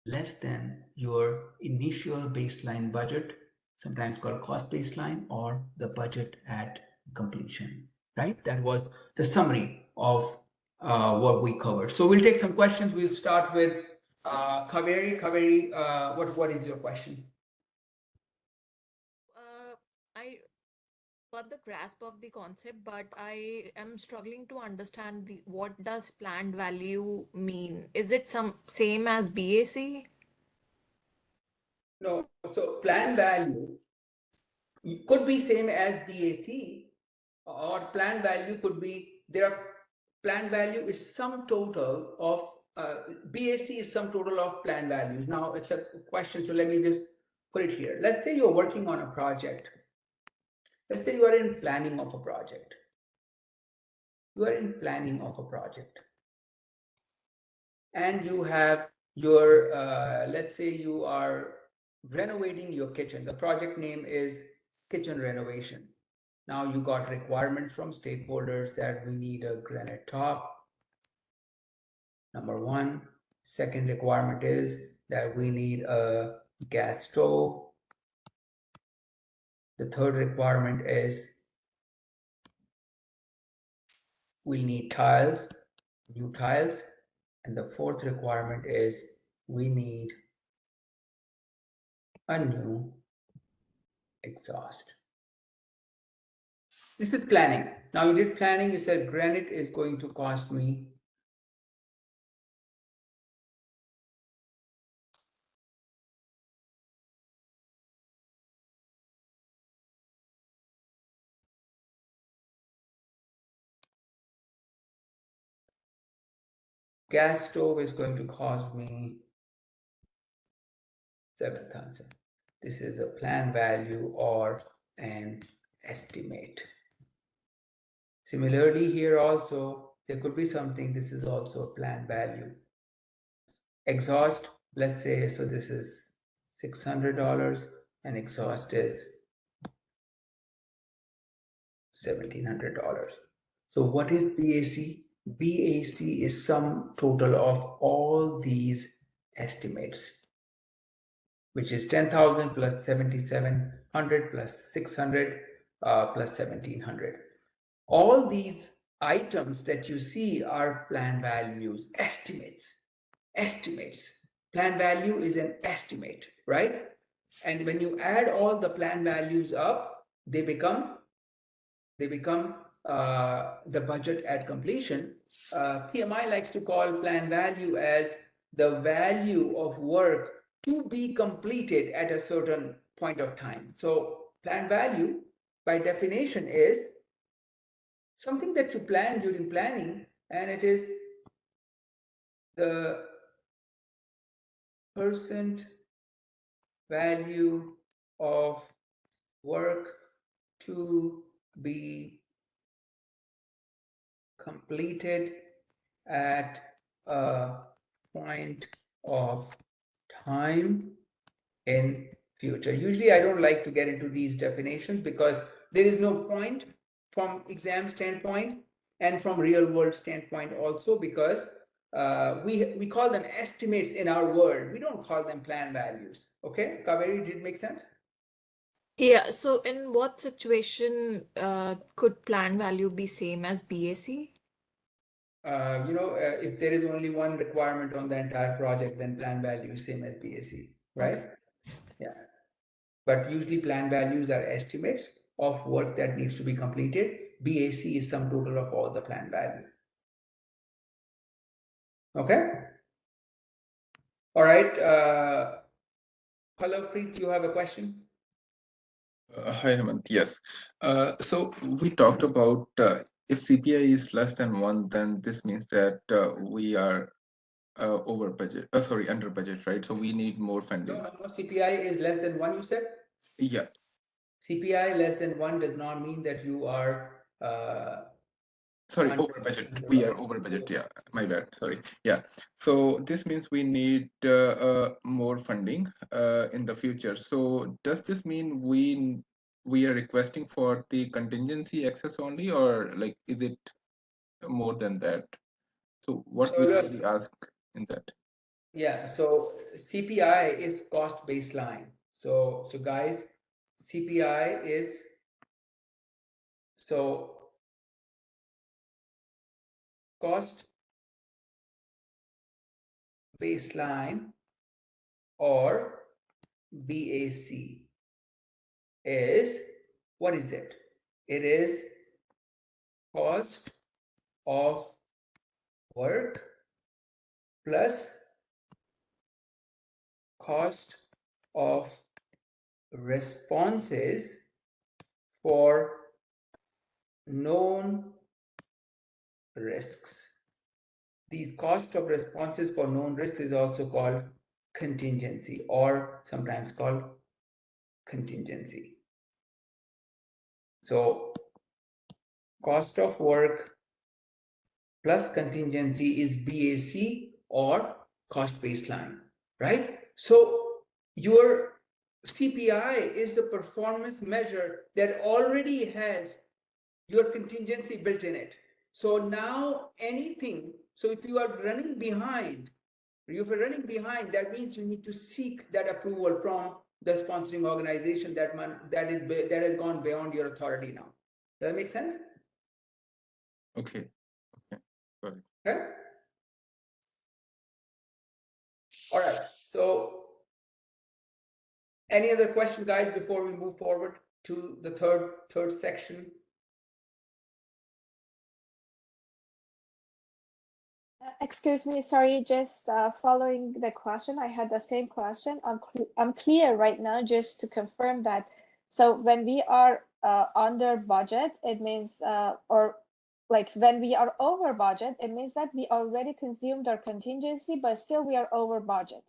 less than your initial baseline budget, sometimes called cost baseline, or the budget at completion, right? That was the summary of what we covered. So we'll take some questions. We'll start with Kaveri. Kaveri, what is your question? I got the grasp of the concept, but I am struggling to understand what does planned value mean? Is it same as BAC? No, so planned value could be same as BAC, or planned value could be planned value is sum total of BAC is sum total of planned values. Now it's a question, so let me just put it here. Let's say you're working on a project. Let's say you are in planning of a project. You are in planning of a project. And you have your, let's say you are renovating your kitchen. The project name is kitchen renovation. Now you got requirements from stakeholders that we need a granite top. Number one. Second requirement is that we need a gas stove. The third requirement is we need tiles, new tiles. And the fourth requirement is we need a new exhaust. This is planning. Now you did planning, you said granite is going to cost me gas stove is going to cost me 7,000. This is a plan value or an estimate. Similarly, here also there could be something. This is also a plan value. Exhaust, let's say, so this is $600 and exhaust is $1,700. So what is BAC? BAC is sum total of all these estimates, which is 10,000 plus 7,700 plus 600 plus 1,700. All these items that you see are plan values, estimates. Plan value is an estimate, right? And when you add all the plan values up, they become the budget at completion. PMI likes to call plan value as the value of work to be completed at a certain point of time. So plan value by definition is something that you plan during planning, and it is the percent value of work to be completed at a point of time in future. Usually I don't like to get into these definitions because there is no point from exam standpoint and from real world standpoint also, because we call them estimates in our world. We don't call them plan values. Okay, Kaveri, did it make sense? Yeah, so in what situation could plan value be same as BAC? If there is only one requirement on the entire project, then plan value is same as BAC, right? Okay. Yeah. But usually plan values are estimates of work that needs to be completed. BAC is sum total of all the plan value. Okay. All right. Hello, Preet, you have a question? Hi, Hemant. Yes. So we talked about if CPI is less than 1, then this means that we are over budget. Sorry, under budget, right? So we need more funding. No, CPI is less than 1, you said? Yeah. CPI less than 1 does not mean that you are Sorry, under over budget. under We are budget. over budget. Yeah, my bad. Sorry. Yeah. So this means we need more funding in the future. So does this mean we are requesting for the contingency access only, or like is it more than that? So what So we look, really ask in that? yeah, so CPI is cost baseline. So guys, CPI is cost baseline or BAC is, what is it? It is cost of work plus cost of responses for known risks. These cost of responses for known risks is also called contingency or sometimes called contingency. So cost of work plus contingency is BAC or cost baseline, right? So your CPI is a performance measure that already has your contingency built in it. So now anything, so if you are running behind, that means you need to seek that approval from the sponsoring organization that has gone beyond your authority now. Does that make sense? Okay. Okay. Got it. Okay. All right. So any other question, guys, before we move forward to the third section? Excuse me, sorry, just following the question, I had the same question. I'm clear right now, just to confirm that. So when we are under budget, it means, or like when we are over budget, it means that we already consumed our contingency, but still we are over budget.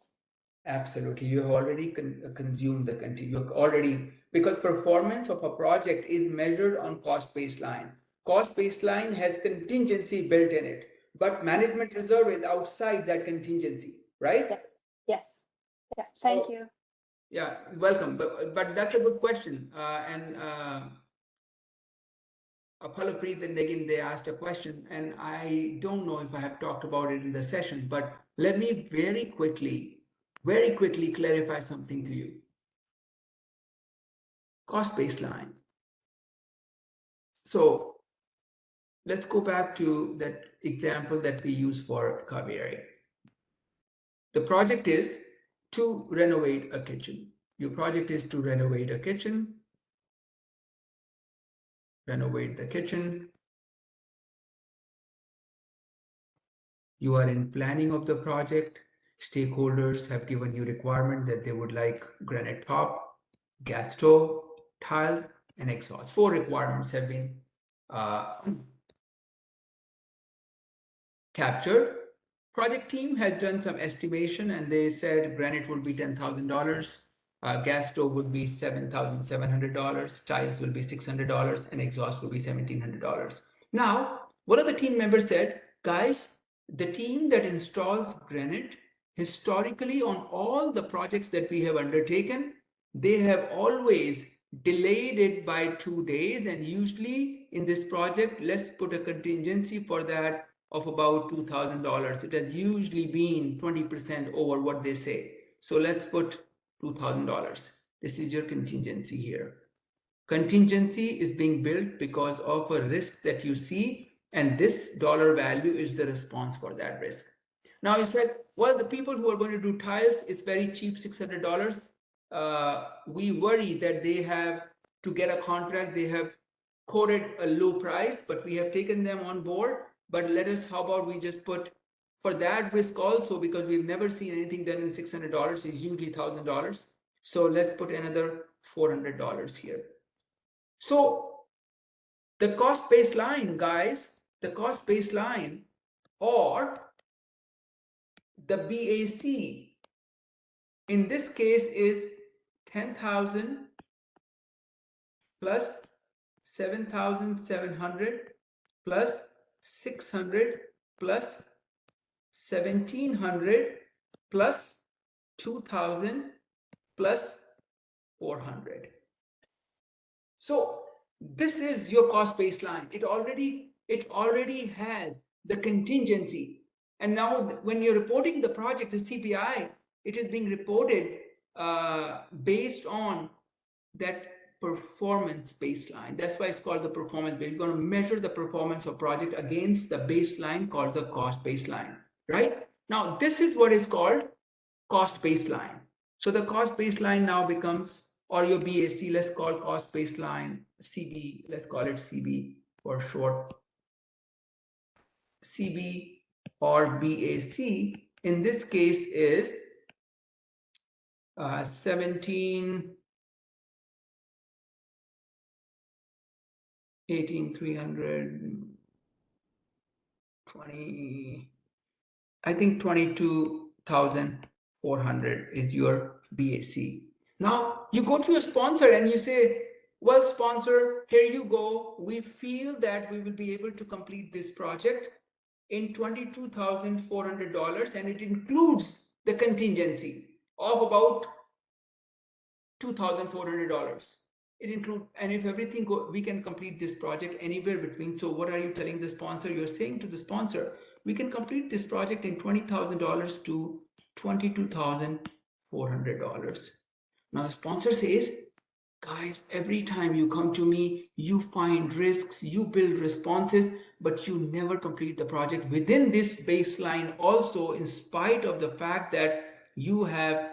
Absolutely. You have already consumed the contingency. Because performance of a project is measured on cost baseline. Cost baseline has contingency built in it, but management reserve is outside that contingency, right? Yes. Yes. Yeah. So, thank you. Yeah, welcome. But that's a good question. Apalapreet and Negin, they asked a question, and I don't know if I have talked about it in the session, but let me very quickly clarify something to you. Cost baseline. So let's go back to that example that we use for Kaveri. The project is to renovate a kitchen. Your project is to renovate a kitchen. Renovate the kitchen. You are in planning of the project. Stakeholders have given you requirement that they would like granite top, gas stove, tiles, and exhaust. 4 requirements have been captured. Project team has done some estimation and they said granite would be $10,000, gas stove would be $7,700, tiles will be $600, and exhaust will be $1,700. Now, one of the team members said, guys, the team that installs granite, historically on all the projects that we have undertaken, they have always delayed it by 2 days, and usually in this project, let's put a contingency for that of about $2,000. It has usually been 20% over what they say. So let's put $2,000. This is your contingency here. Contingency is being built because of a risk that you see, and this dollar value is the response for that risk. Now you said, well, the people who are going to do tiles, it's very cheap, $600. We worry that they have to get a contract, they have quoted a low price, but we have taken them on board. But how about we just put for that risk also, because we've never seen anything done in $600, it's usually $1,000. So let's put another $400 here. So the cost baseline, guys, the cost baseline or the BAC in this case is 10,000 plus 7,700 plus 600 plus 1,700 plus 2,000 plus 400. So this is your cost baseline. It already has the contingency. And now when you're reporting the project to CPI, it is being reported based on that performance baseline. That's why it's called the performance baseline. You're going to measure the performance of project against the baseline called the cost baseline, right? Now, this is what is called cost baseline. So the cost baseline now becomes, or your BAC, let's call cost baseline CB, let's call it CB for short. CB or BAC in this case is 20, I think 22,400 is your BAC. Now you go to your sponsor and you say, well, sponsor, here you go. We feel that we will be able to complete this project in $22,400, and it includes the contingency of about $2,400. It includes, and if everything we can complete this project anywhere between. So what are you telling the sponsor? You're saying to the sponsor, we can complete this project in $20,000 to $22,400. Now the sponsor says, guys, every time you come to me, you find risks, you build responses, but you never complete the project within this baseline also, in spite of the fact that you have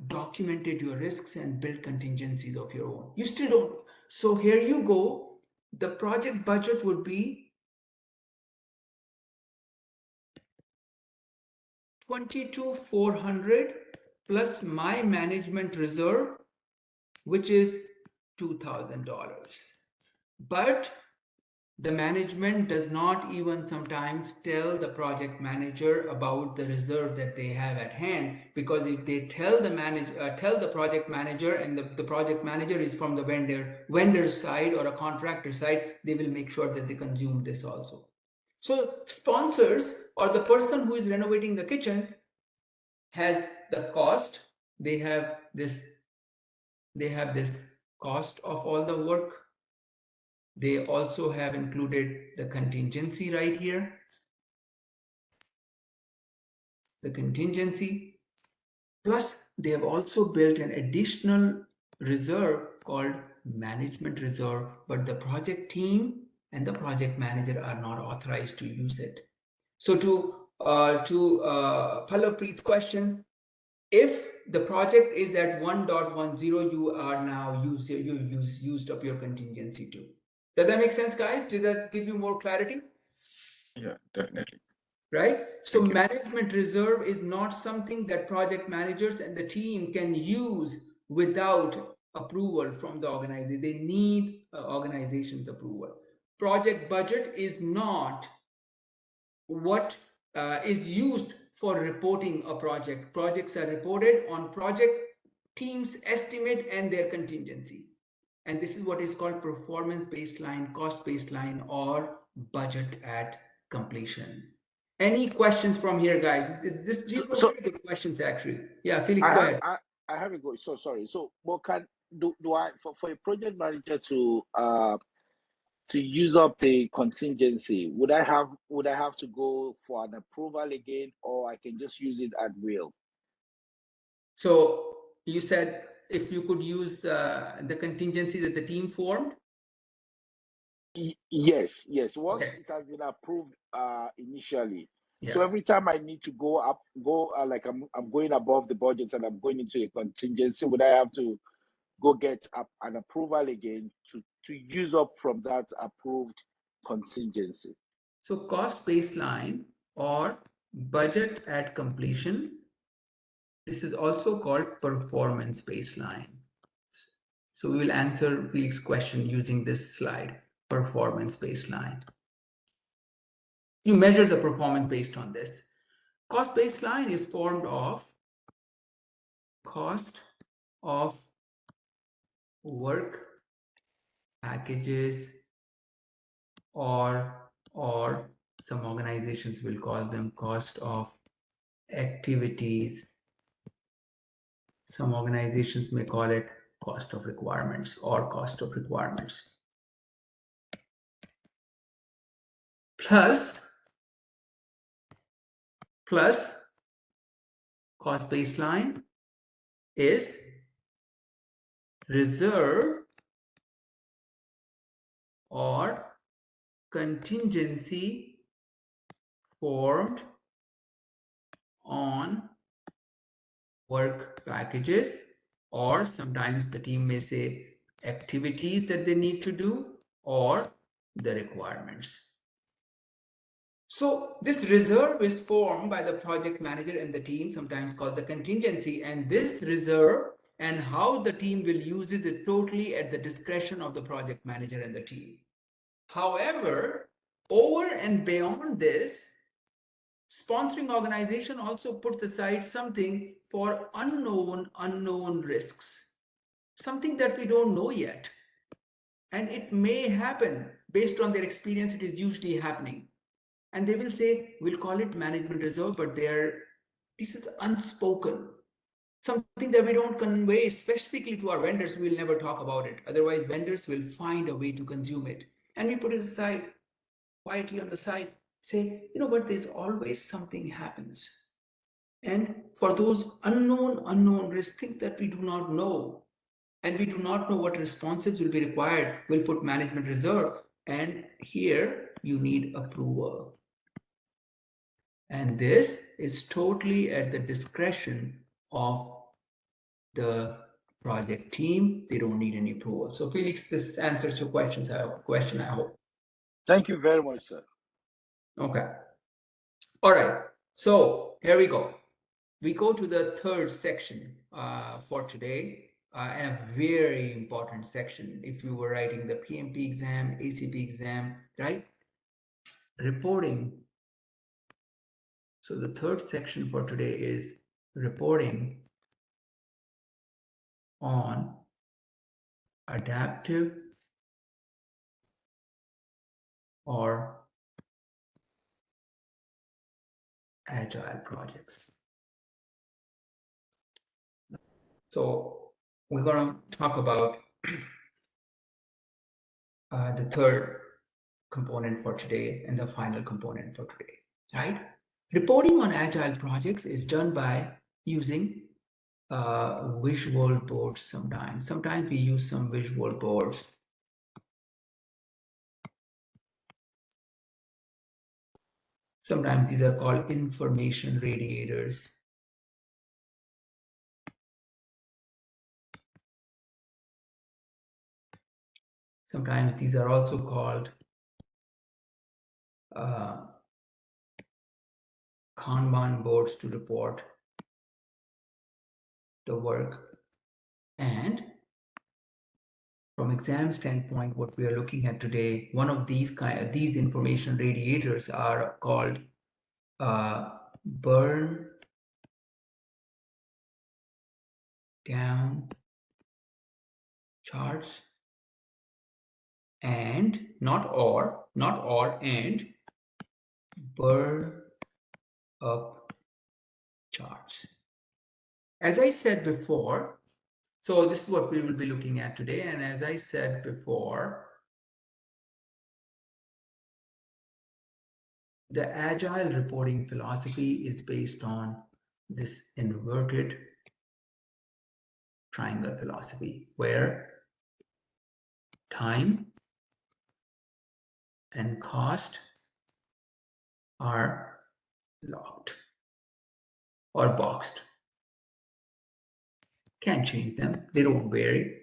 documented your risks and built contingencies of your own. You still don't. So here you go. The project budget would be $22,400 plus my management reserve, which is $2,000. But the management does not even sometimes tell the project manager about the reserve that they have at hand, because if they tell the project manager, and the project manager is from the vendor's side or a contractor side, they will make sure that they consume this also. So sponsors or the person who is renovating the kitchen has the cost. They have this cost of all the work. They also have included the contingency right here. The contingency. Plus, they have also built an additional reserve called management reserve, but the project team and the project manager are not authorized to use it. So to Pallapreet's question, if the project is at 1.10, you are now used up your contingency too. Does that make sense, guys? Did that give you more clarity? Yeah, definitely. Right? So management reserve is not something that project managers and the team can use without approval from the organization. They need organization's approval. Project budget is not what is used for reporting a project. Projects are reported on project team's estimate and their contingency. And this is what is called performance baseline, cost baseline, or budget at completion. Any questions from here, guys? These were very good questions, actually. Yeah, Felix, go ahead. I have a go. So sorry. So what can do I for a project manager to to use up the contingency, would I have to go for an approval again, or I can just use it at will? So you said if you could use the contingencies that the team formed? Yes. Once Okay. it has been approved initially. Yeah. So every time I need to go like I'm going above the budget and I'm going into a contingency, would I have to go get an approval again to use up from that approved contingency? So cost baseline or budget at completion, this is also called performance baseline. So we will answer Felix's question using this slide, performance baseline. You measure the performance based on this. Cost baseline is formed of cost of work packages, or some organizations will call them cost of activities. Some organizations may call it cost of requirements or cost of requirements. Plus cost baseline is reserve or contingency formed on work packages, or sometimes the team may say activities that they need to do, or the requirements. So this reserve is formed by the project manager and the team, sometimes called the contingency, and this reserve and how the team will use it is totally at the discretion of the project manager and the team. However, over and beyond this, sponsoring organization also puts aside something for unknown risks, something that we don't know yet. And it may happen based on their experience, it is usually happening. And they will say, we'll call it management reserve, but this is unspoken. Something that we don't convey specifically to our vendors, we'll never talk about it. Otherwise, vendors will find a way to consume it. And we put it aside, quietly on the side, say, you know what, there's always something happens. And for those unknown risks, things that we do not know, and we do not know what responses will be required, we'll put management reserve. And here you need approval. And this is totally at the discretion of the project team. They don't need any approval. So Felix, this answers your question, I hope. Thank you very much, sir. Okay. All right. So here we go. We go to the third section for today, and a very important section if you were writing the PMP exam, ACP exam, right? Reporting. So the third section for today is reporting on adaptive or agile projects. So we're going to talk about the third component for today and the final component for today, right? Reporting on agile projects is done by using visual boards sometimes. Sometimes we use some visual boards. Sometimes these are called information radiators. Sometimes these are also called Kanban boards to report the work. And from exam standpoint, what we are looking at today, one of these information radiators are called burn down charts, and not or and burn up charts. As I said before, so this is what we will be looking at today. And as I said before, The agile reporting philosophy is based on this inverted triangle philosophy, where time and cost are locked or boxed. Can't change them, they don't vary.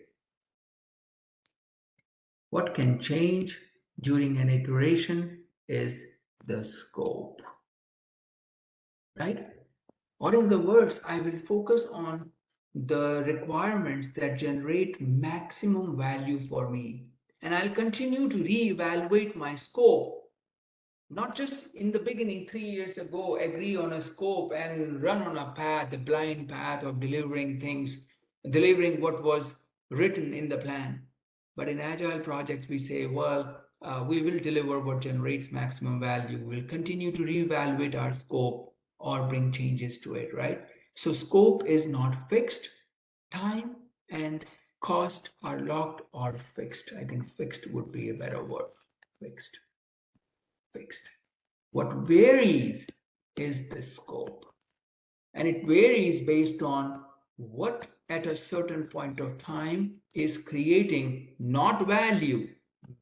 What can change during an iteration is the scope, right? Or in the words, I will focus on the requirements that generate maximum value for me. And I'll continue to reevaluate my scope. Not just in the beginning, 3 years ago, agree on a scope and run on a path, a blind path of delivering things, delivering what was written in the plan. But in agile projects, we say, well, we will deliver what generates maximum value. We'll continue to reevaluate our scope or bring changes to it, right? So scope is not fixed. Time and cost are locked or fixed. I think fixed would be a better word. Fixed. What varies is the scope. And it varies based on what at a certain point of time is creating not value,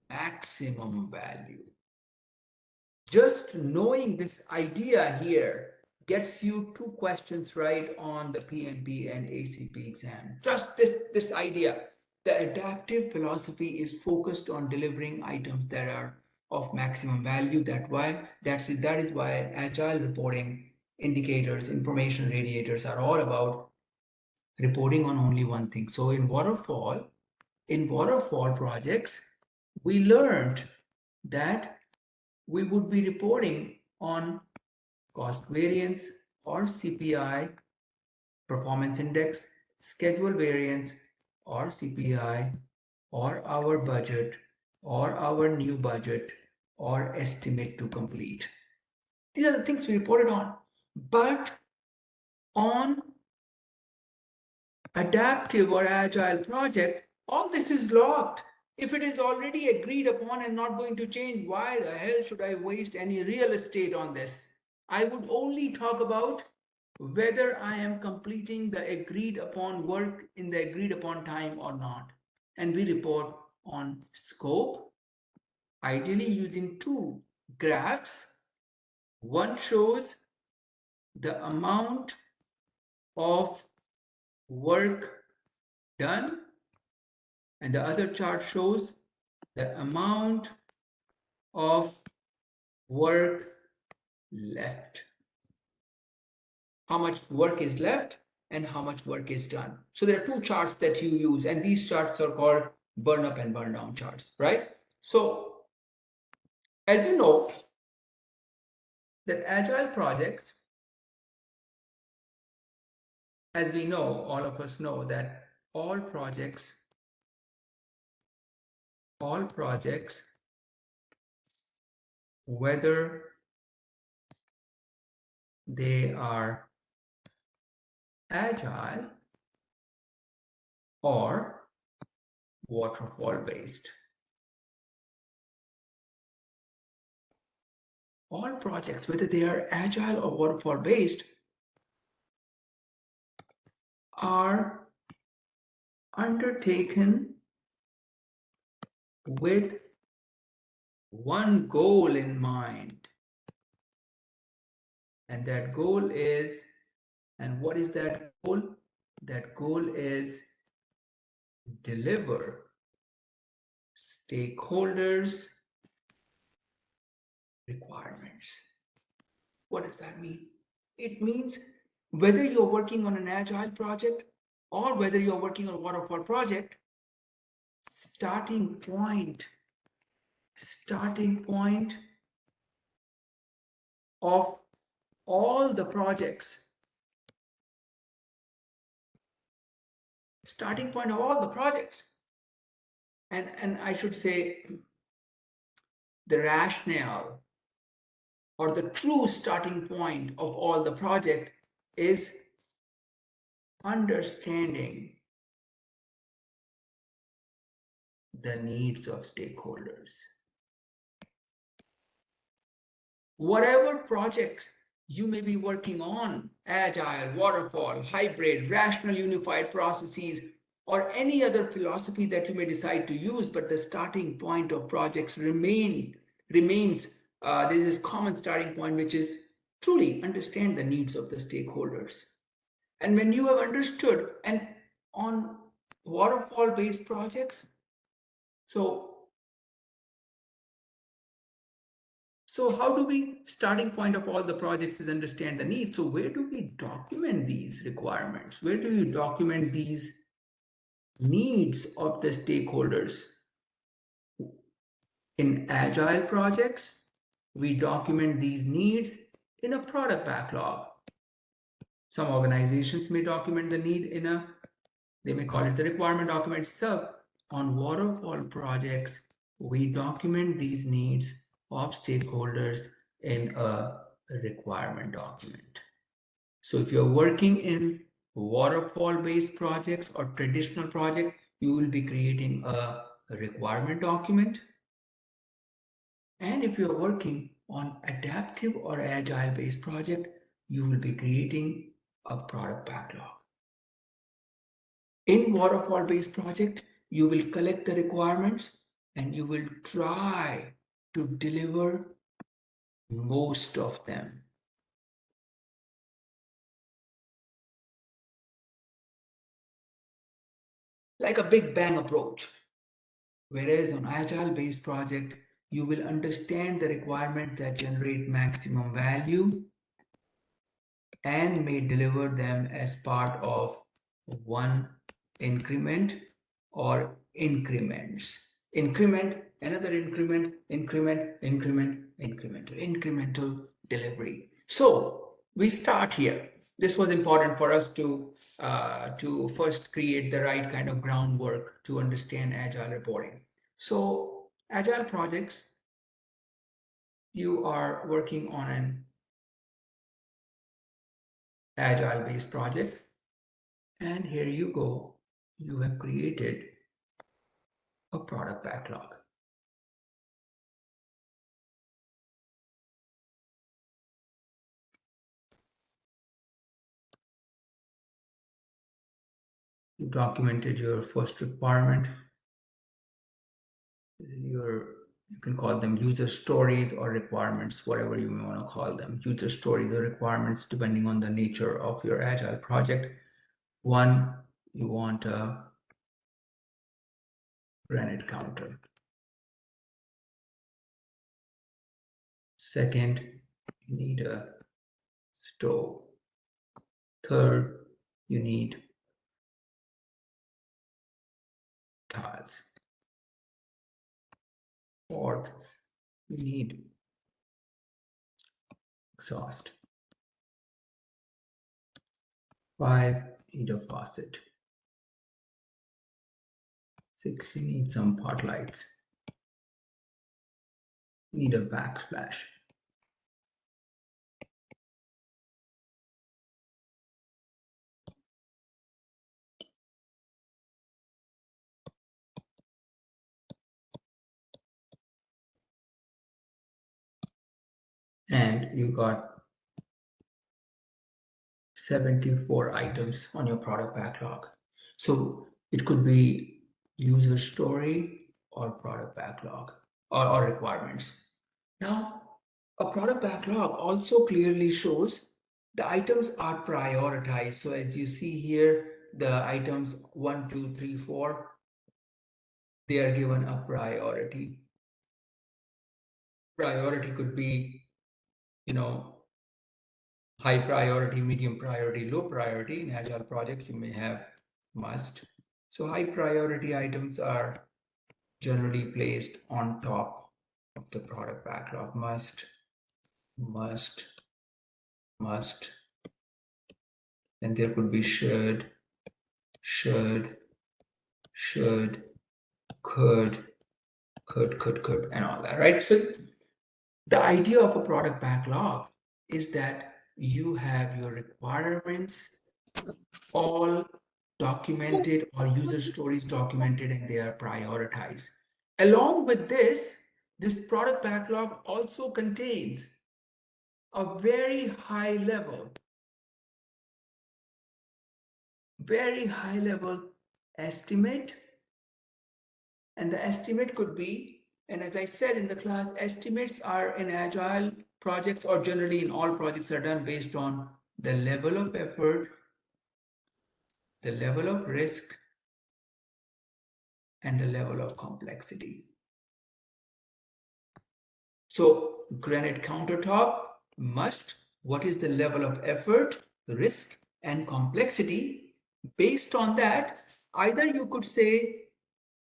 maximum value. Just knowing this idea here gets you 2 questions right on the PMP and ACP exam. Just this idea. The adaptive philosophy is focused on delivering items that are of maximum value. That is why agile reporting indicators, information radiators are all about reporting on only one thing. So in waterfall projects, we learned that we would be reporting on cost variance or CPI, performance index, schedule variance or CPI, or our budget, or our new budget, or estimate to complete. These are the things we reported on. But on adaptive or agile project, all this is locked. If it is already agreed upon and not going to change, why the hell should I waste any real estate on this? I would only talk about whether I am completing the agreed upon work in the agreed upon time or not. And we report on scope, ideally using 2 graphs. One shows the amount of work done, and the other chart shows the amount of work left. How much work is left and how much work is done. So there are 2 charts that you use, and these charts are called burn up and burn down charts, right? So as you know, that agile projects, as we know, all of us know that all projects, whether they are agile or waterfall based, all projects, whether they are agile or waterfall based, are undertaken with one goal in mind. And that goal is, and what is that goal? That goal is deliver stakeholders' requirements. What does that mean? It means whether you're working on an agile project or whether you're working on a waterfall project, starting point of all the projects, and I should say the rationale or the true starting point of all the project is understanding the needs of stakeholders. whatever projects you may be working on, Agile, Waterfall, Hybrid, Rational Unified Processes, or any other philosophy that you may decide to use, but the starting point of projects remains, there's this common starting point, which is truly understand the needs of the stakeholders. And when you have understood, and on waterfall-based projects, so how do we, starting point of all the projects is understand the need. So where do we document these requirements? Where do you document these needs of the stakeholders? In Agile projects, we document these needs in a product backlog. Some organizations may document the need in they may call it the requirement document itself. On waterfall projects, we document these needs of stakeholders in a requirement document. So if you're working in waterfall-based projects or traditional project, you will be creating a requirement document. And if you're working on adaptive or agile-based project, you will be creating a product backlog. In waterfall-based project, you will collect the requirements and you will try to deliver most of them. Like a big bang approach. Whereas on agile-based project, you will understand the requirements that generate maximum value and may deliver them as part of one increment or increments. Increment, another increment, incremental delivery. So we start here. This was important for us to first create the right kind of groundwork to understand agile reporting. So agile projects, you are working on an agile-based project, and here you go. You have created a product backlog. You documented your first requirement. You can call them user stories or requirements, whatever you may want to call them. User stories or requirements, depending on the nature of your agile project. One, you want a granite counter. Second, you need a stove. Third, you need tiles. Fourth, you need exhaust. 5, you need a faucet. 6, you need some pot lights. You need a backsplash. And you got 74 items on your product backlog. So it could be user story or product backlog or requirements. Now, a product backlog also clearly shows the items are prioritized. So as you see here, the items 1, 2, 3, 4, they are given a priority. Priority could be, high priority, medium priority, low priority. In agile projects, you may have must. So high priority items are generally placed on top of the product backlog. Must. And there could be should, could, and all that, right? So the idea of a product backlog is that you have your requirements all documented or user stories documented and they are prioritized. Along with this product backlog also contains a very high level estimate, and the estimate could be, and as I said in the class, estimates are in agile projects or generally in all projects are done based on the level of effort, the level of risk, and the level of complexity. So granite countertop must, what is the level of effort, risk, and complexity? Based on that, either you could say,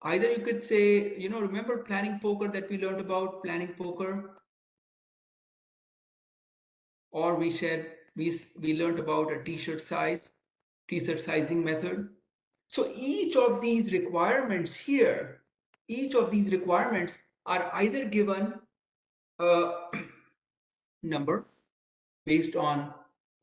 remember planning poker that we learned about, planning poker? Or we learned about a t-shirt sizing method. So each of these requirements here, each of these requirements are either given a number based on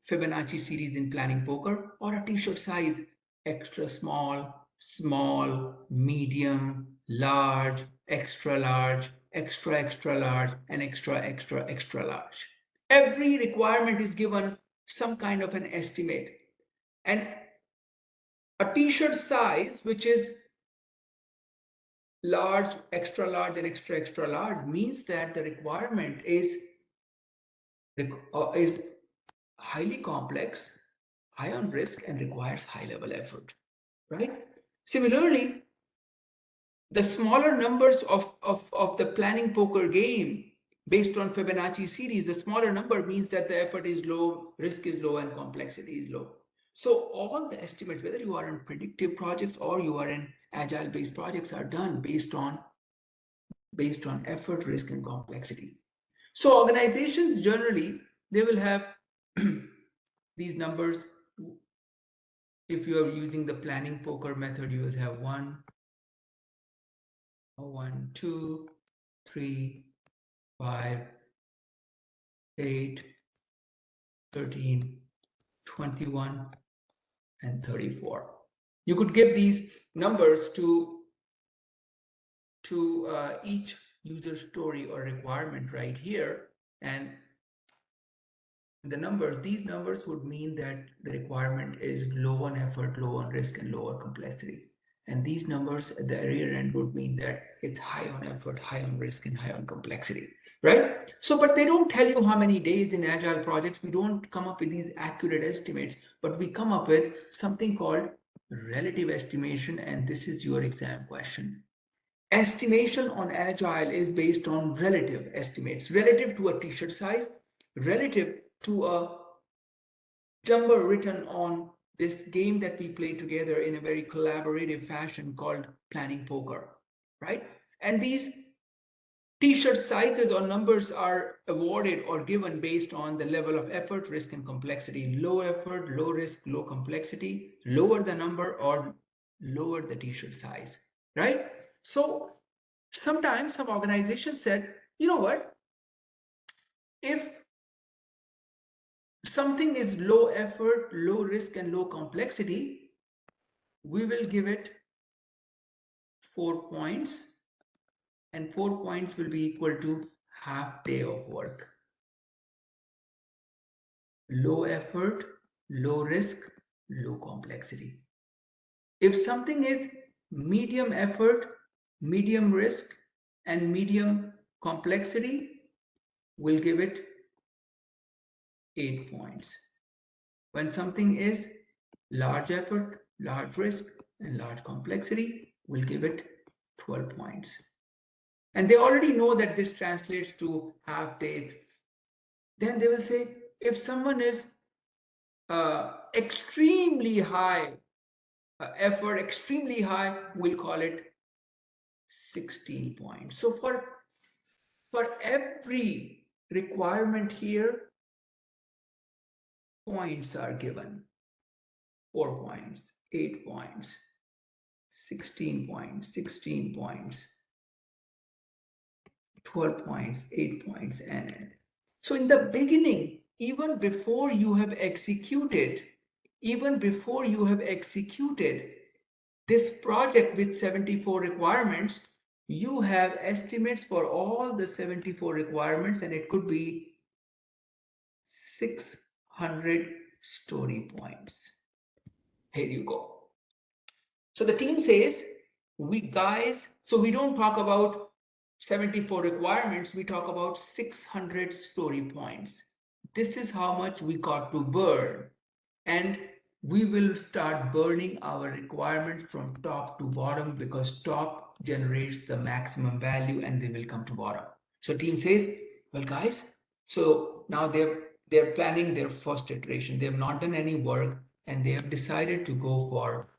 Fibonacci series in planning poker, or a t-shirt size, extra small, small, medium, large, extra large, extra extra large, and extra extra extra large. Every requirement is given some kind of an estimate. And a t-shirt size, which is large, extra large, and extra extra large, means that the requirement is highly complex, high on risk, and requires high level effort, right? Similarly, the smaller numbers of the planning poker game based on Fibonacci series, the smaller number means that the effort is low, risk is low, and complexity is low. So all the estimates, whether you are in predictive projects or you are in agile based projects, are done based on effort, risk, and complexity. So organizations generally, they will have these numbers. If you are using the planning poker method, you will have 1, 2, 3, 5, 8, 13, 21, and 34. You could give these numbers to each user story or requirement right here, and these numbers would mean that the requirement is low on effort, low on risk, and lower complexity. And these numbers at the rear end would mean that it's high on effort, high on risk, and high on complexity, right? So, but they don't tell you how many days in agile projects. We don't come up with these accurate estimates, but we come up with something called relative estimation, and this is your exam question. Estimation on agile is based on relative estimates, relative to a t-shirt size, relative to a number written on this game that we play together in a very collaborative fashion called planning poker, right? And these t-shirt sizes or numbers are awarded or given based on the level of effort, risk, and complexity. Low effort, low risk, low complexity, lower the number or lower the t-shirt size, right? So sometimes some organizations said, you know what, if something is low effort, low risk, and low complexity, we will give it 4 points, and 4 points will be equal to half day of work. Low effort, low risk, low complexity. If something is medium effort, medium risk, and medium complexity, we'll give it 8 points. When something is large effort, large risk, and large complexity, we'll give it 12 points. And they already know that this translates to half day. Then they will say, if someone is extremely high effort, extremely high, we'll call it 16 points. So for every requirement here, points are given. 4 points, 8 points, 16 points, 16 points, 12 points, 8 points, and so in the beginning, even before you have executed this project with 74 requirements, you have estimates for all the 74 requirements, and it could be 600 story points. Here you go. So the team says, so we don't talk about 74 requirements, we talk about 600 story points. This is how much we got to burn. And we will start burning our requirements from top to bottom because top generates the maximum value and they will come to bottom. So team says, well guys, so now they're planning their first iteration. They have not done any work and they have decided to go for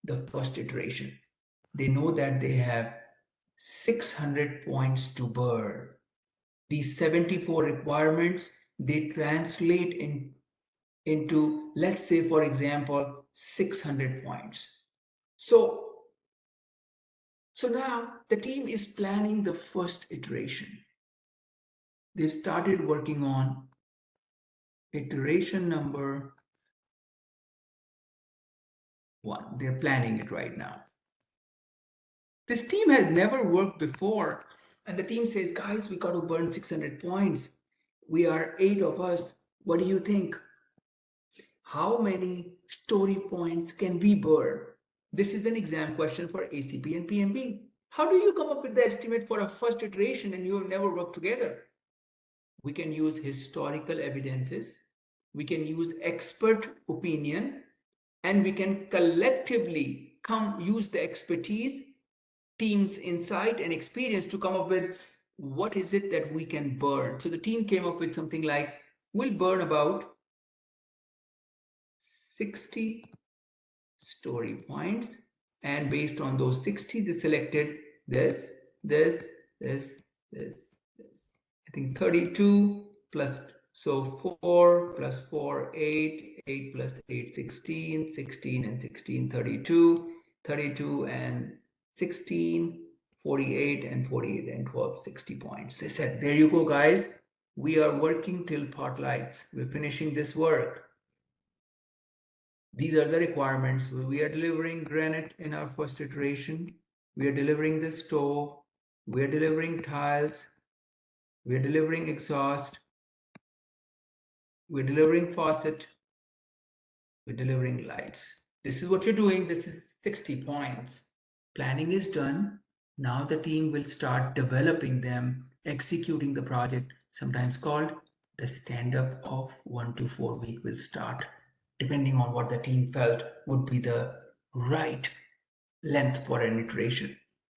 the first iteration. They know that they have 600 points to burn. These 74 requirements, they translate into, let's say, for example, 600 points. So now the team is planning the first iteration. They've started working on iteration number 1. They're planning it right now. This team had never worked before, and the team says, guys, we got to burn 600 points. We are 8 of us. What do you think? How many story points can we burn? This is an exam question for ACP and PMP. How do you come up with the estimate for a first iteration and you have never worked together? We can use historical evidences, we can use expert opinion, and we can collectively use the expertise, team's insight and experience to come up with what is it that we can burn. So the team came up with something like, we'll burn about 60 story points, and based on those 60 they selected this. I think 32 plus, so 4 plus 4 8, 8 plus 8 16, 16 and 16 32, 32 and 16 48, and 48 and 12 60 points. They said, there you go guys, we are working till pot lights, we're finishing this work. These are the requirements. We are delivering granite in our first iteration. We are delivering the stove. We are delivering tiles. We are delivering exhaust. We're delivering faucet. We're delivering lights. This is what you're doing. This is 60 points. Planning is done. Now the team will start developing them, executing the project, sometimes called the stand-up of 1 to 4 week will start, depending on what the team felt would be the right length for an iteration.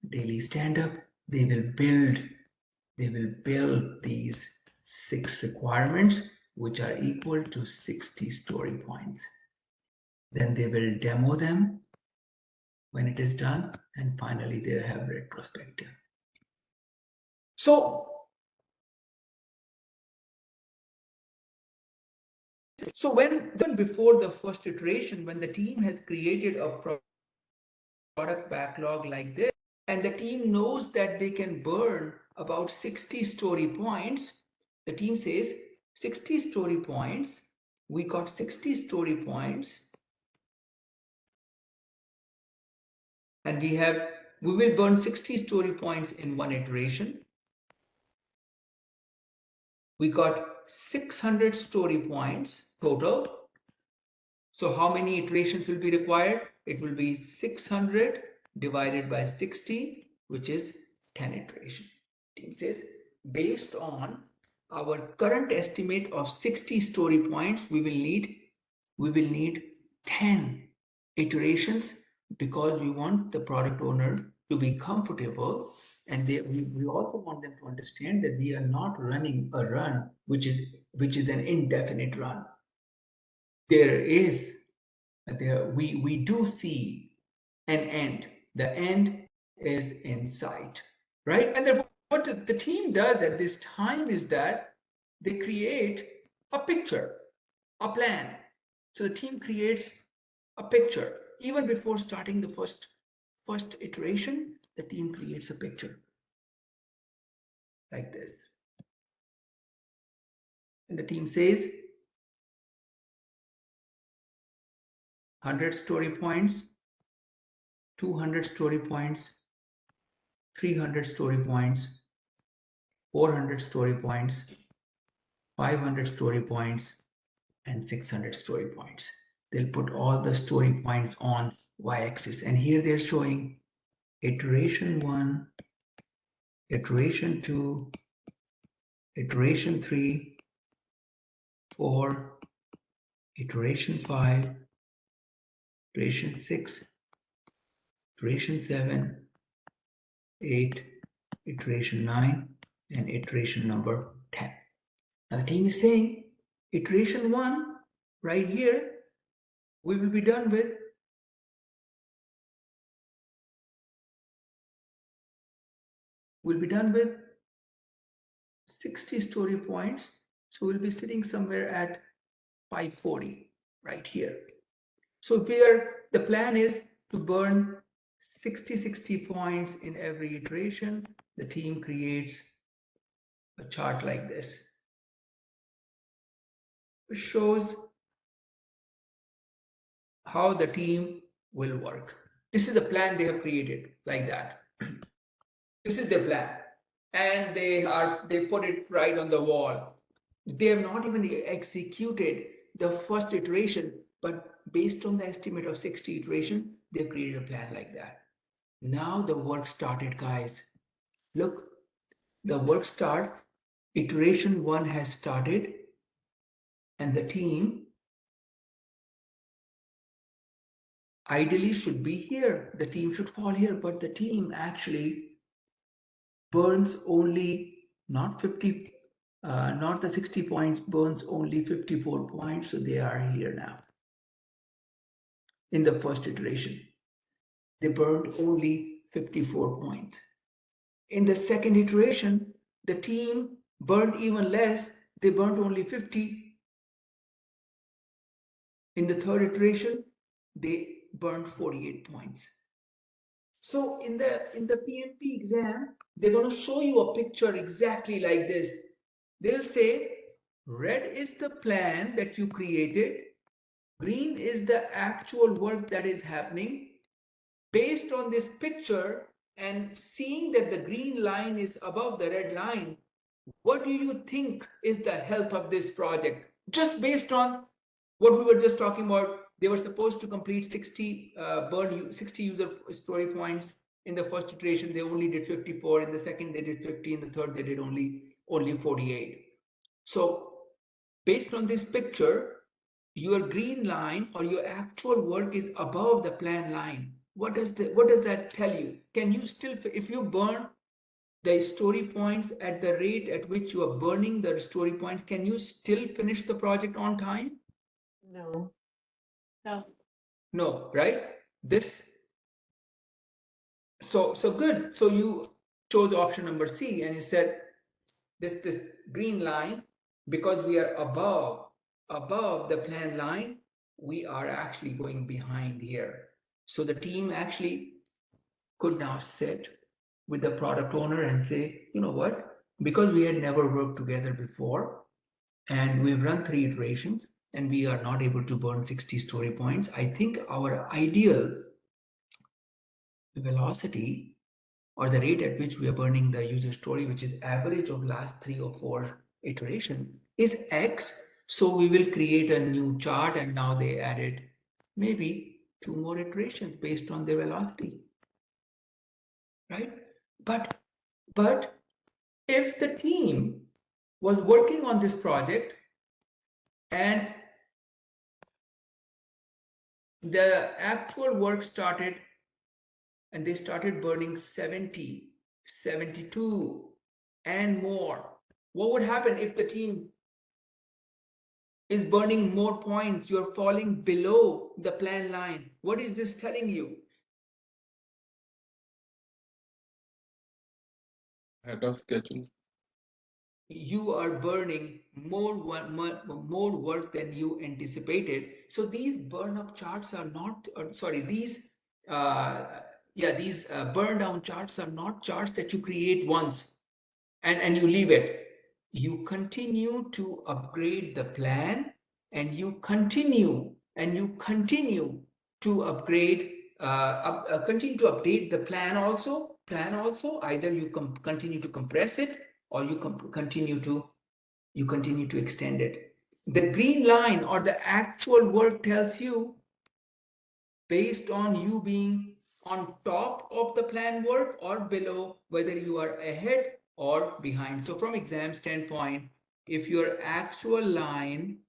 Daily stand-up, they will build these 6 requirements, which are equal to 60 story points. Then they will demo them when it is done, and finally they have retrospective. So when before the first iteration, when the team has created a product backlog like this, and the team knows that they can burn about 60 story points, the team says 60 story points, we got 60 story points, and we will burn 60 story points in one iteration. We got 600 story points total. So how many iterations will be required? It will be 600 divided by 60, which is 10 iterations. Team says, based on our current estimate of 60 story points, we will need 10 iterations, because we want the product owner to be comfortable, and we also want them to understand that we are not running a run which is an indefinite run. We do see an end. The end is in sight, right? And then what the team does at this time is that they create a picture, a plan. So the team creates a picture. Even before starting the first iteration, the team creates a picture like this. And the team says 100 story points, 200 story points, 300 story points, 400 story points, 500 story points, and 600 story points. They'll put all the story points on y-axis, and here they're showing iteration 1, iteration 2, iteration 3, 4, iteration 5, iteration 6, iteration 7, 8, iteration 9, and iteration number 10. Now the team is saying iteration 1 right here, we will be done with we'll be done with 60 story points. So we'll be sitting somewhere at 540 right here. So the plan is to burn 60 points in every iteration. The team creates a chart like this, which shows how the team will work. This is the plan they have created like that. This is their plan. And they put it right on the wall. They have not even executed the first iteration, but based on the estimate of 60 iteration, they've created a plan like that. Now the work started, guys. Look, the work starts. Iteration 1 has started, and the team ideally should be here. The team should fall here, but the team actually burns only not the 60 points, burns only 54 points. So they are here now. In the first iteration, they burned only 54 points. In the second iteration, the team burned even less. They burned only 50. In the third iteration, they burned 48 points. So in the PMP exam, they're going to show you a picture exactly like this. They'll say, red is the plan that you created. Green is the actual work that is happening. Based on this picture and seeing that the green line is above the red line, what do you think is the health of this project? Just based on what we were just talking about, they were supposed to complete 60 user story points. In the first iteration, they only did 54. In the second, they did 50. In the third, they did only 48. So based on this picture, your green line or your actual work is above the plan line. What does that tell you? Can you still, if you burn the story points at the rate at which you are burning the story points, can you still finish the project on time? No. No. No, right? So good. So you chose option number C, and you said this green line, because we are above the plan line, we are actually going behind here. So the team actually could now sit with the product owner and say, you know what, because we had never worked together before and we've run 3 iterations and we are not able to burn 60 story points, I think our ideal velocity or the rate at which we are burning the user story, which is average of last 3 or 4 iteration, is X. So we will create a new chart, and now they added maybe 2 more iterations based on their velocity, right? But if the team was working on this project and the actual work started and they started burning 70, 72 and more, what would happen if the team is burning more points? You're falling below the plan line. What is this telling you? Ahead of schedule. You are burning more work than you anticipated. So these burn up charts are not, these burn down charts are not charts that you create once and you leave it. You continue to upgrade the plan, and you continue to upgrade, continue to update the plan also. Either you continue to compress it or you continue to extend it. The green line or the actual work tells you, based on you being on top of the plan work or below, whether you are ahead or behind. So from exam standpoint, if your actual line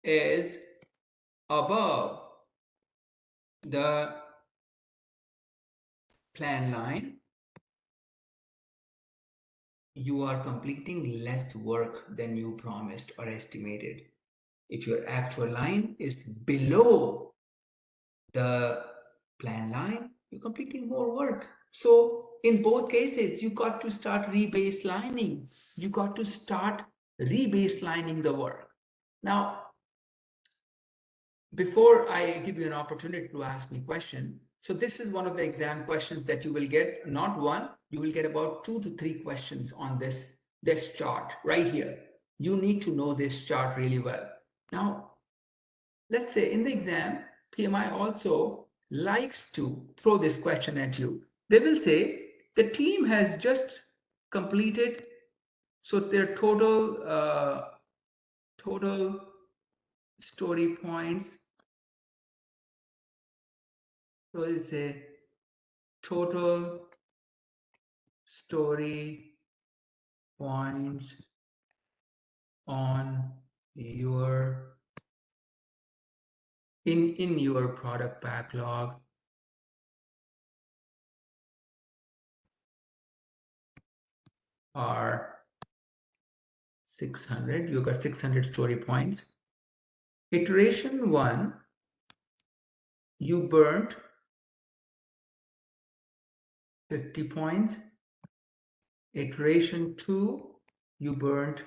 is above the plan line, you are completing less work than you promised or estimated. If your actual line is below the plan line, you're completing more work. So in both cases, you got to start rebaselining. You got to start rebaselining the work. Now, before I give you an opportunity to ask me a question, so this is one of the exam questions that you will get, not one, you will get about 2 to 3 questions on this chart right here. You need to know this chart really well. Now, let's say in the exam, PMI also likes to throw this question at you. They will say the team has just completed, so their total story points. So it's a total story points on your in your product backlog are 600. You got 600 story points. Iteration 1, you burnt 50 points. Iteration 2, you burnt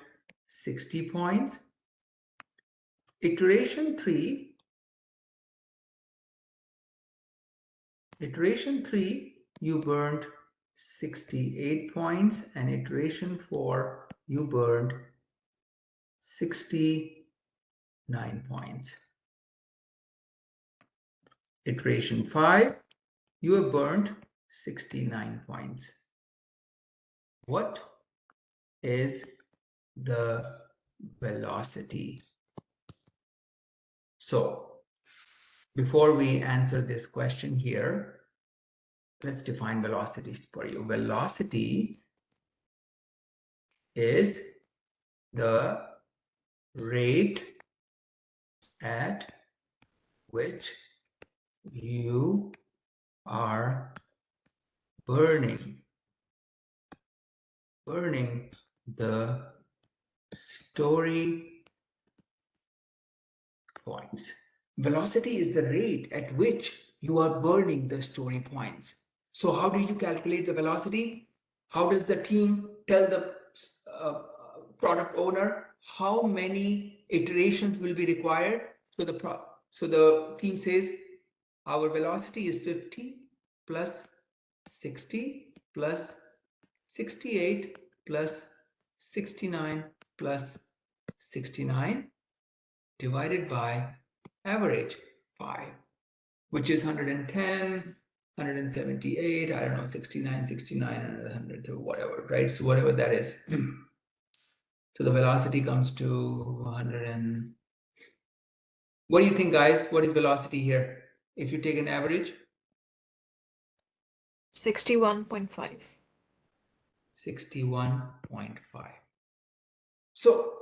60 points. Iteration 3, you burnt 68 points, and iteration 4, you burned 69 points. Iteration 5, you have burned 69 points. What is the velocity? So before we answer this question here, let's define velocity for you. Velocity is the rate at which you are burning the story points. Velocity is the rate at which you are burning the story points. So how do you calculate the velocity? How does the team tell the product owner how many iterations will be required? So the team says our velocity is 50 plus 60 plus 68 plus 69 plus 69 divided by average 5, which is 110, 178, I don't know, 69, 69, 100, whatever, right? So whatever that is. So the velocity comes to 100 and... What do you think, guys? What is velocity here? If you take an average? 61.5. 61.5. So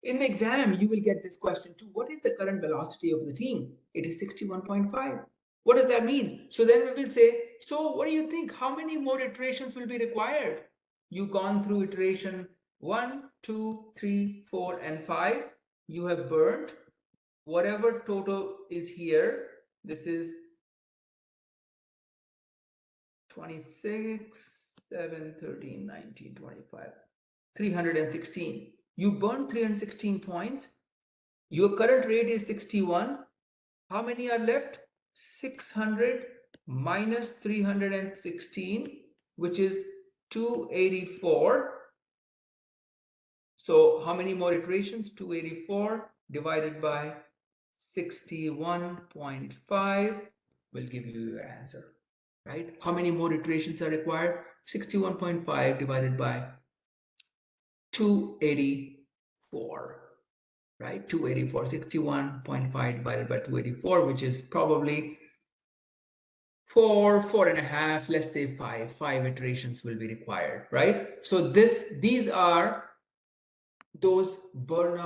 in the exam, you will get this question too. What is the current velocity of the team? It is 61.5. What does that mean? So then we will say, so what do you think? How many more iterations will be required? You've gone through iteration 1, 2, 3, 4, and 5. You have burnt whatever total is here. This is 26, 7, 13, 19, 25, 316. You burned 316 points. Your current rate is 61. How many are left? 600 minus 316, which is 284. So how many more iterations? 284 divided by 61.5 will give you your answer, right? How many more iterations are required? 61.5 divided by 284. 4, right? 284, 61.5 divided by 284, which is probably 4, 4.5, let's say 5 iterations will be required, right? So these are those burn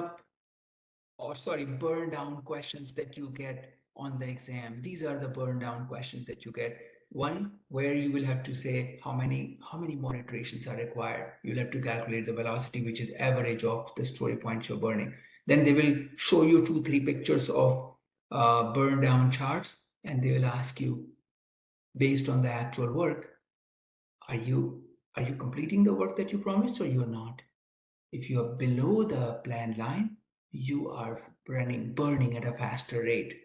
down questions that you get on the exam. These are the burn down questions that you get. One where you will have to say how many more iterations are required. You'll have to calculate the velocity, which is average of the story points you're burning. Then they will show you 2-3 pictures of burn down charts, and they will ask you, based on the actual work, are you completing the work that you promised, or you're not? If you are below the planned line, you are burning at a faster rate.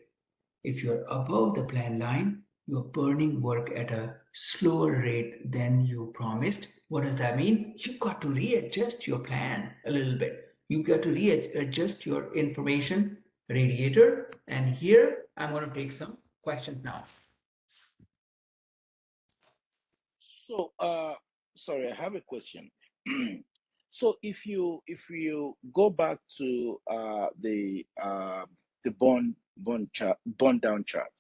If you're above the planned line, you're burning work at a slower rate than you promised. What does that mean? You've got to readjust your plan a little bit. You've got to readjust your information radiator. And here, I'm going to take some questions now. So, sorry, I have a question. So, if you go back to the burn down chart,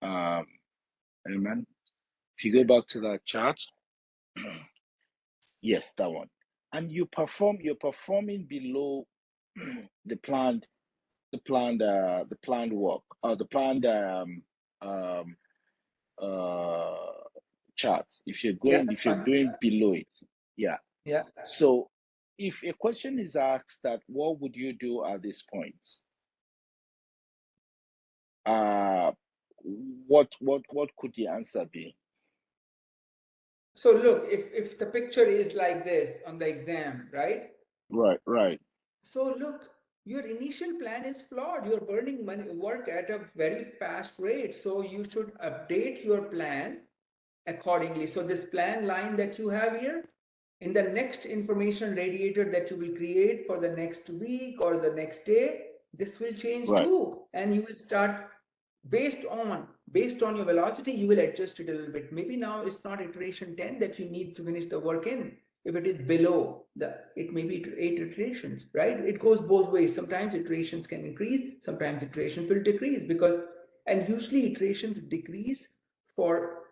amen. If you go back to that chart, yes, that one, and you're performing below the planned work, or the planned charts. If you're doing below it, yeah. So if a question is asked that what would you do at this point, what could the answer be? So look, if the picture is like this on the exam, right? Right. So look, your initial plan is flawed. You're burning work at a very fast rate. So you should update your plan accordingly. So this plan line that you have here, in the next information radiator that you will create for the next week or the next day, this will change too. And you will start based on your velocity, you will adjust it a little bit. Maybe now it's not iteration 10 that you need to finish the work in. If it is below it may be 8 iterations, right? It goes both ways. Sometimes iterations can increase, sometimes iterations will decrease, and usually iterations decrease for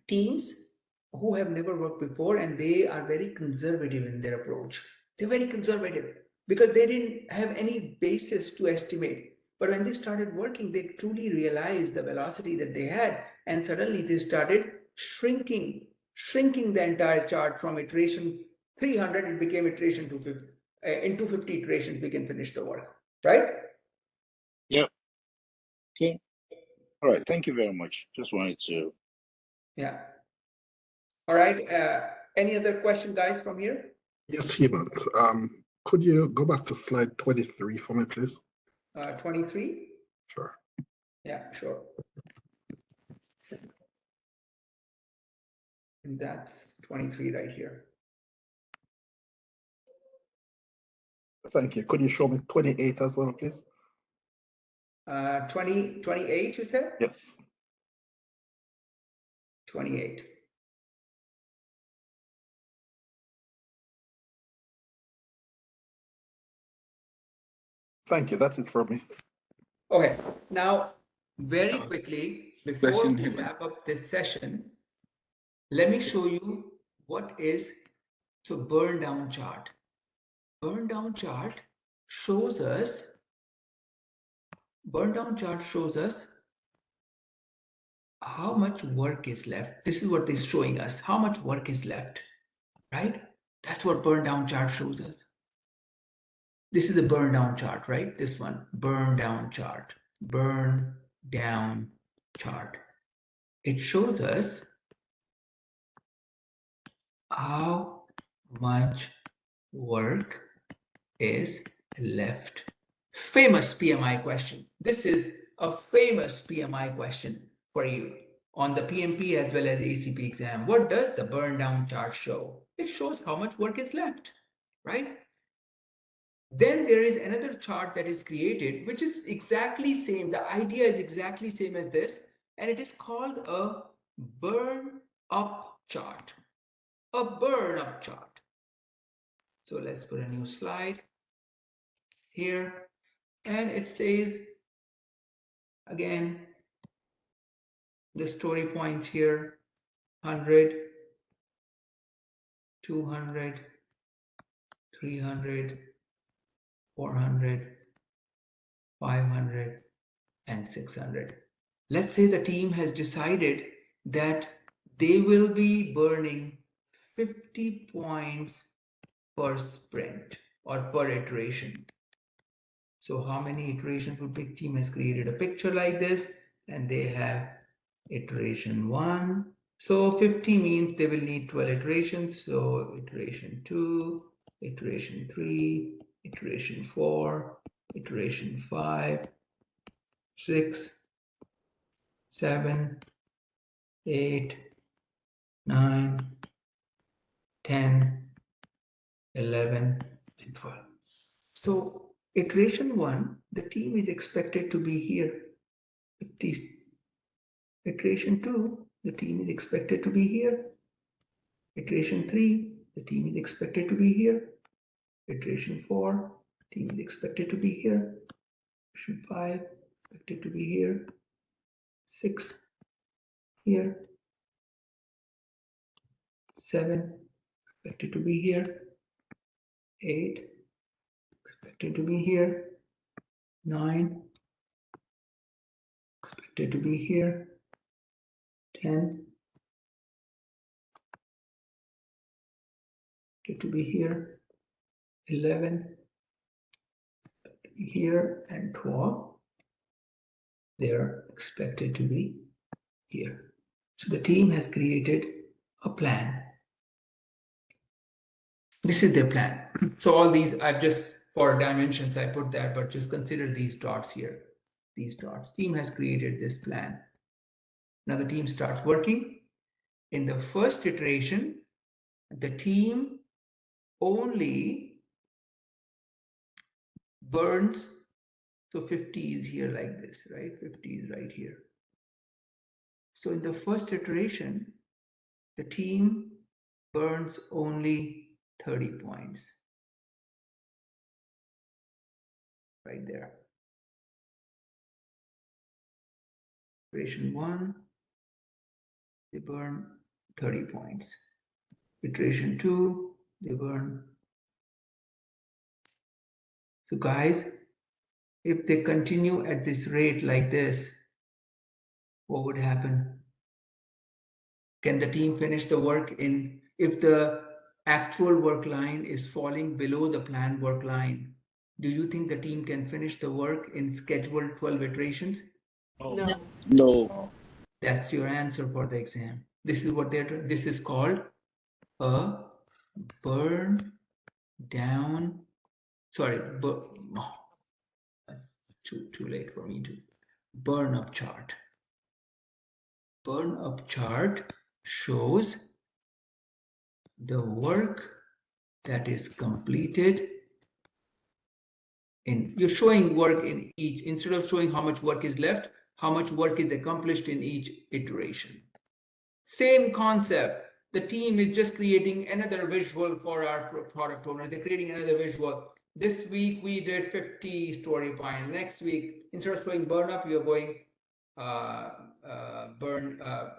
teams who have never worked before, and they are very conservative in their approach. They're very conservative because they didn't have any basis to estimate. But when they started working, they truly realized the velocity that they had, and suddenly they started shrinking the entire chart from iteration 300, it became iteration 250. In 250 iterations, we can finish the work, right? Yep. Okay. All right. Thank you very much. Just wanted to. Yeah. All right. Any other question, guys, from here? Yes, Hemant. Could you go back to slide 23 for me, please? 23? Sure. Yeah, sure. And that's 23 right here. Thank you. Could you show me 28 as well, please? 28, you said? Yes. 28. Thank you. That's it for me. Okay. Now, very quickly, before we wrap up this session, let me show you what is burn down chart. Burn down chart shows us how much work is left. This is what they're showing us, how much work is left, right? That's what burn down chart shows us. This is a burn down chart, right? This one, burn down chart. It shows us how much work is left. Famous PMI question. This is a famous PMI question for you on the PMP as well as ACP exam. What does the burn down chart show? It shows how much work is left, right? Then there is another chart that is created, which is exactly same. The idea is exactly same as this, and it is called a burn up chart. A burn up chart. So let's put a new slide. here, and it says, again, the story points here, 100, 200, 300, 400, 500, and 600. Let's say the team has decided that they will be burning 50 points per sprint or per iteration. So how many iterations would be? Team has created a picture like this, and they have iteration 1. So 50 means they will need 12 iterations. So iteration 2, iteration 3, iteration 4, iteration 5, 6, 7, 8, 9, 10, 11, and 12. So iteration 1, the team is expected to be here. 50. Iteration 2, the team is expected to be here. Iteration 3, the team is expected to be here. Iteration 4, team is expected to be here. Iteration 5, expected to be here. 6, here. 7, expected to be here. 8, expected to be here. 9, expected to be here. 10, expected to be here. 11, here, and 12, they are expected to be here. So the team has created a plan. This is their plan. So all these, I've just, for dimensions, I put that, but just consider these dots here. These dots. Team has created this plan. Now the team starts working. In the first iteration, the team only burns, so 50 is here like this, right? 50 is right here. So in the first iteration, the team burns only 30 points. Right there. Iteration 1, they burn 30 points. Iteration 2, they burn. So guys, if they continue at this rate like this, what would happen? Can the team finish the work if the actual work line is falling below the planned work line? Do you think the team can finish the work in scheduled 12 iterations? No. No. That's your answer for the exam. This is what this is called a burn down. Sorry, but oh, that's too late for me to burn up chart. Burn up chart shows the work that is completed in, you're showing work in each, instead of showing how much work is left, how much work is accomplished in each iteration. Same concept. The team is just creating another visual for our product owner. They're creating another visual. This week we did 50 story points. Next week, instead of showing burn up, you're going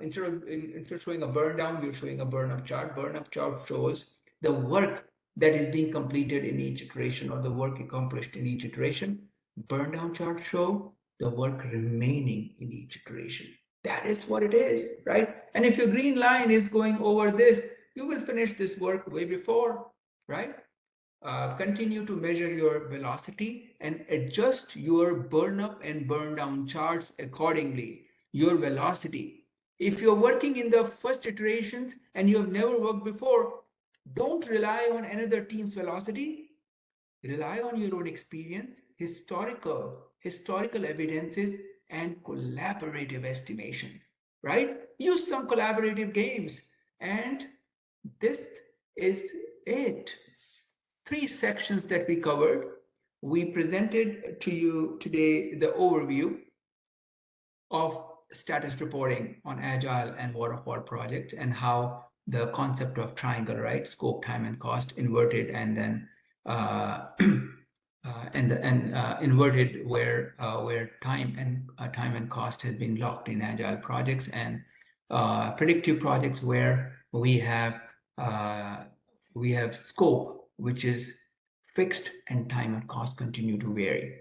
instead of showing a burn down, you're showing a burn up chart. Burn up chart shows the work that is being completed in each iteration or the work accomplished in each iteration. Burn down chart show the work remaining in each iteration. That is what it is, right? And if your green line is going over this, you will finish this work way before, right? Continue to measure your velocity and adjust your burn up and burn down charts accordingly. Your velocity. If you're working in the first iterations and you have never worked before, don't rely on another team's velocity. Rely on your own experience, historical evidences, and collaborative estimation, right? Use some collaborative games. And this is it. 3 sections that we covered. We presented to you today the overview of status reporting on Agile and Waterfall project and how the concept of triangle, right? Scope, time, and cost inverted, and then inverted where time and cost has been locked in agile projects, and predictive projects where we have scope which is fixed and time and cost continue to vary.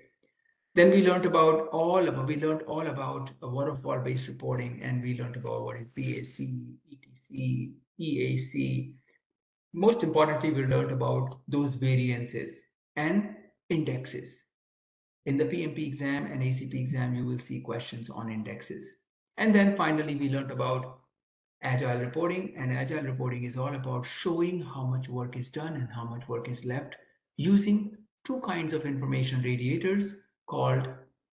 Then we learned all about waterfall-based reporting, and we learned about what is BAC, ETC, EAC. Most importantly, we learned about those variances and indexes. In the PMP exam and ACP exam, you will see questions on indexes. And then finally, we learned about Agile reporting, and Agile reporting is all about showing how much work is done and how much work is left using two kinds of information radiators called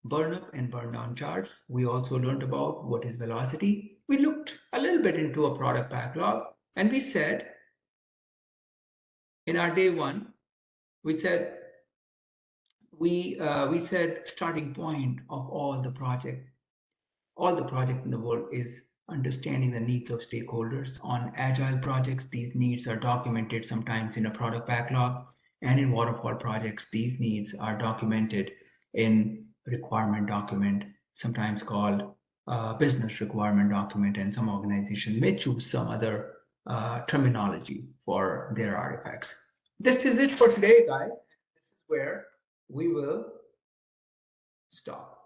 burn up and burn down charts. We also learned about what is velocity. We looked a little bit into a product backlog, and we said in our day one, we said starting point of all the projects in the world is understanding the needs of stakeholders. On agile projects, these needs are documented sometimes in a product backlog, and in waterfall projects, these needs are documented in requirement document, sometimes called business requirement document, and some organizations may choose some other terminology for their artifacts. This is it for today, guys. This is where we will stop.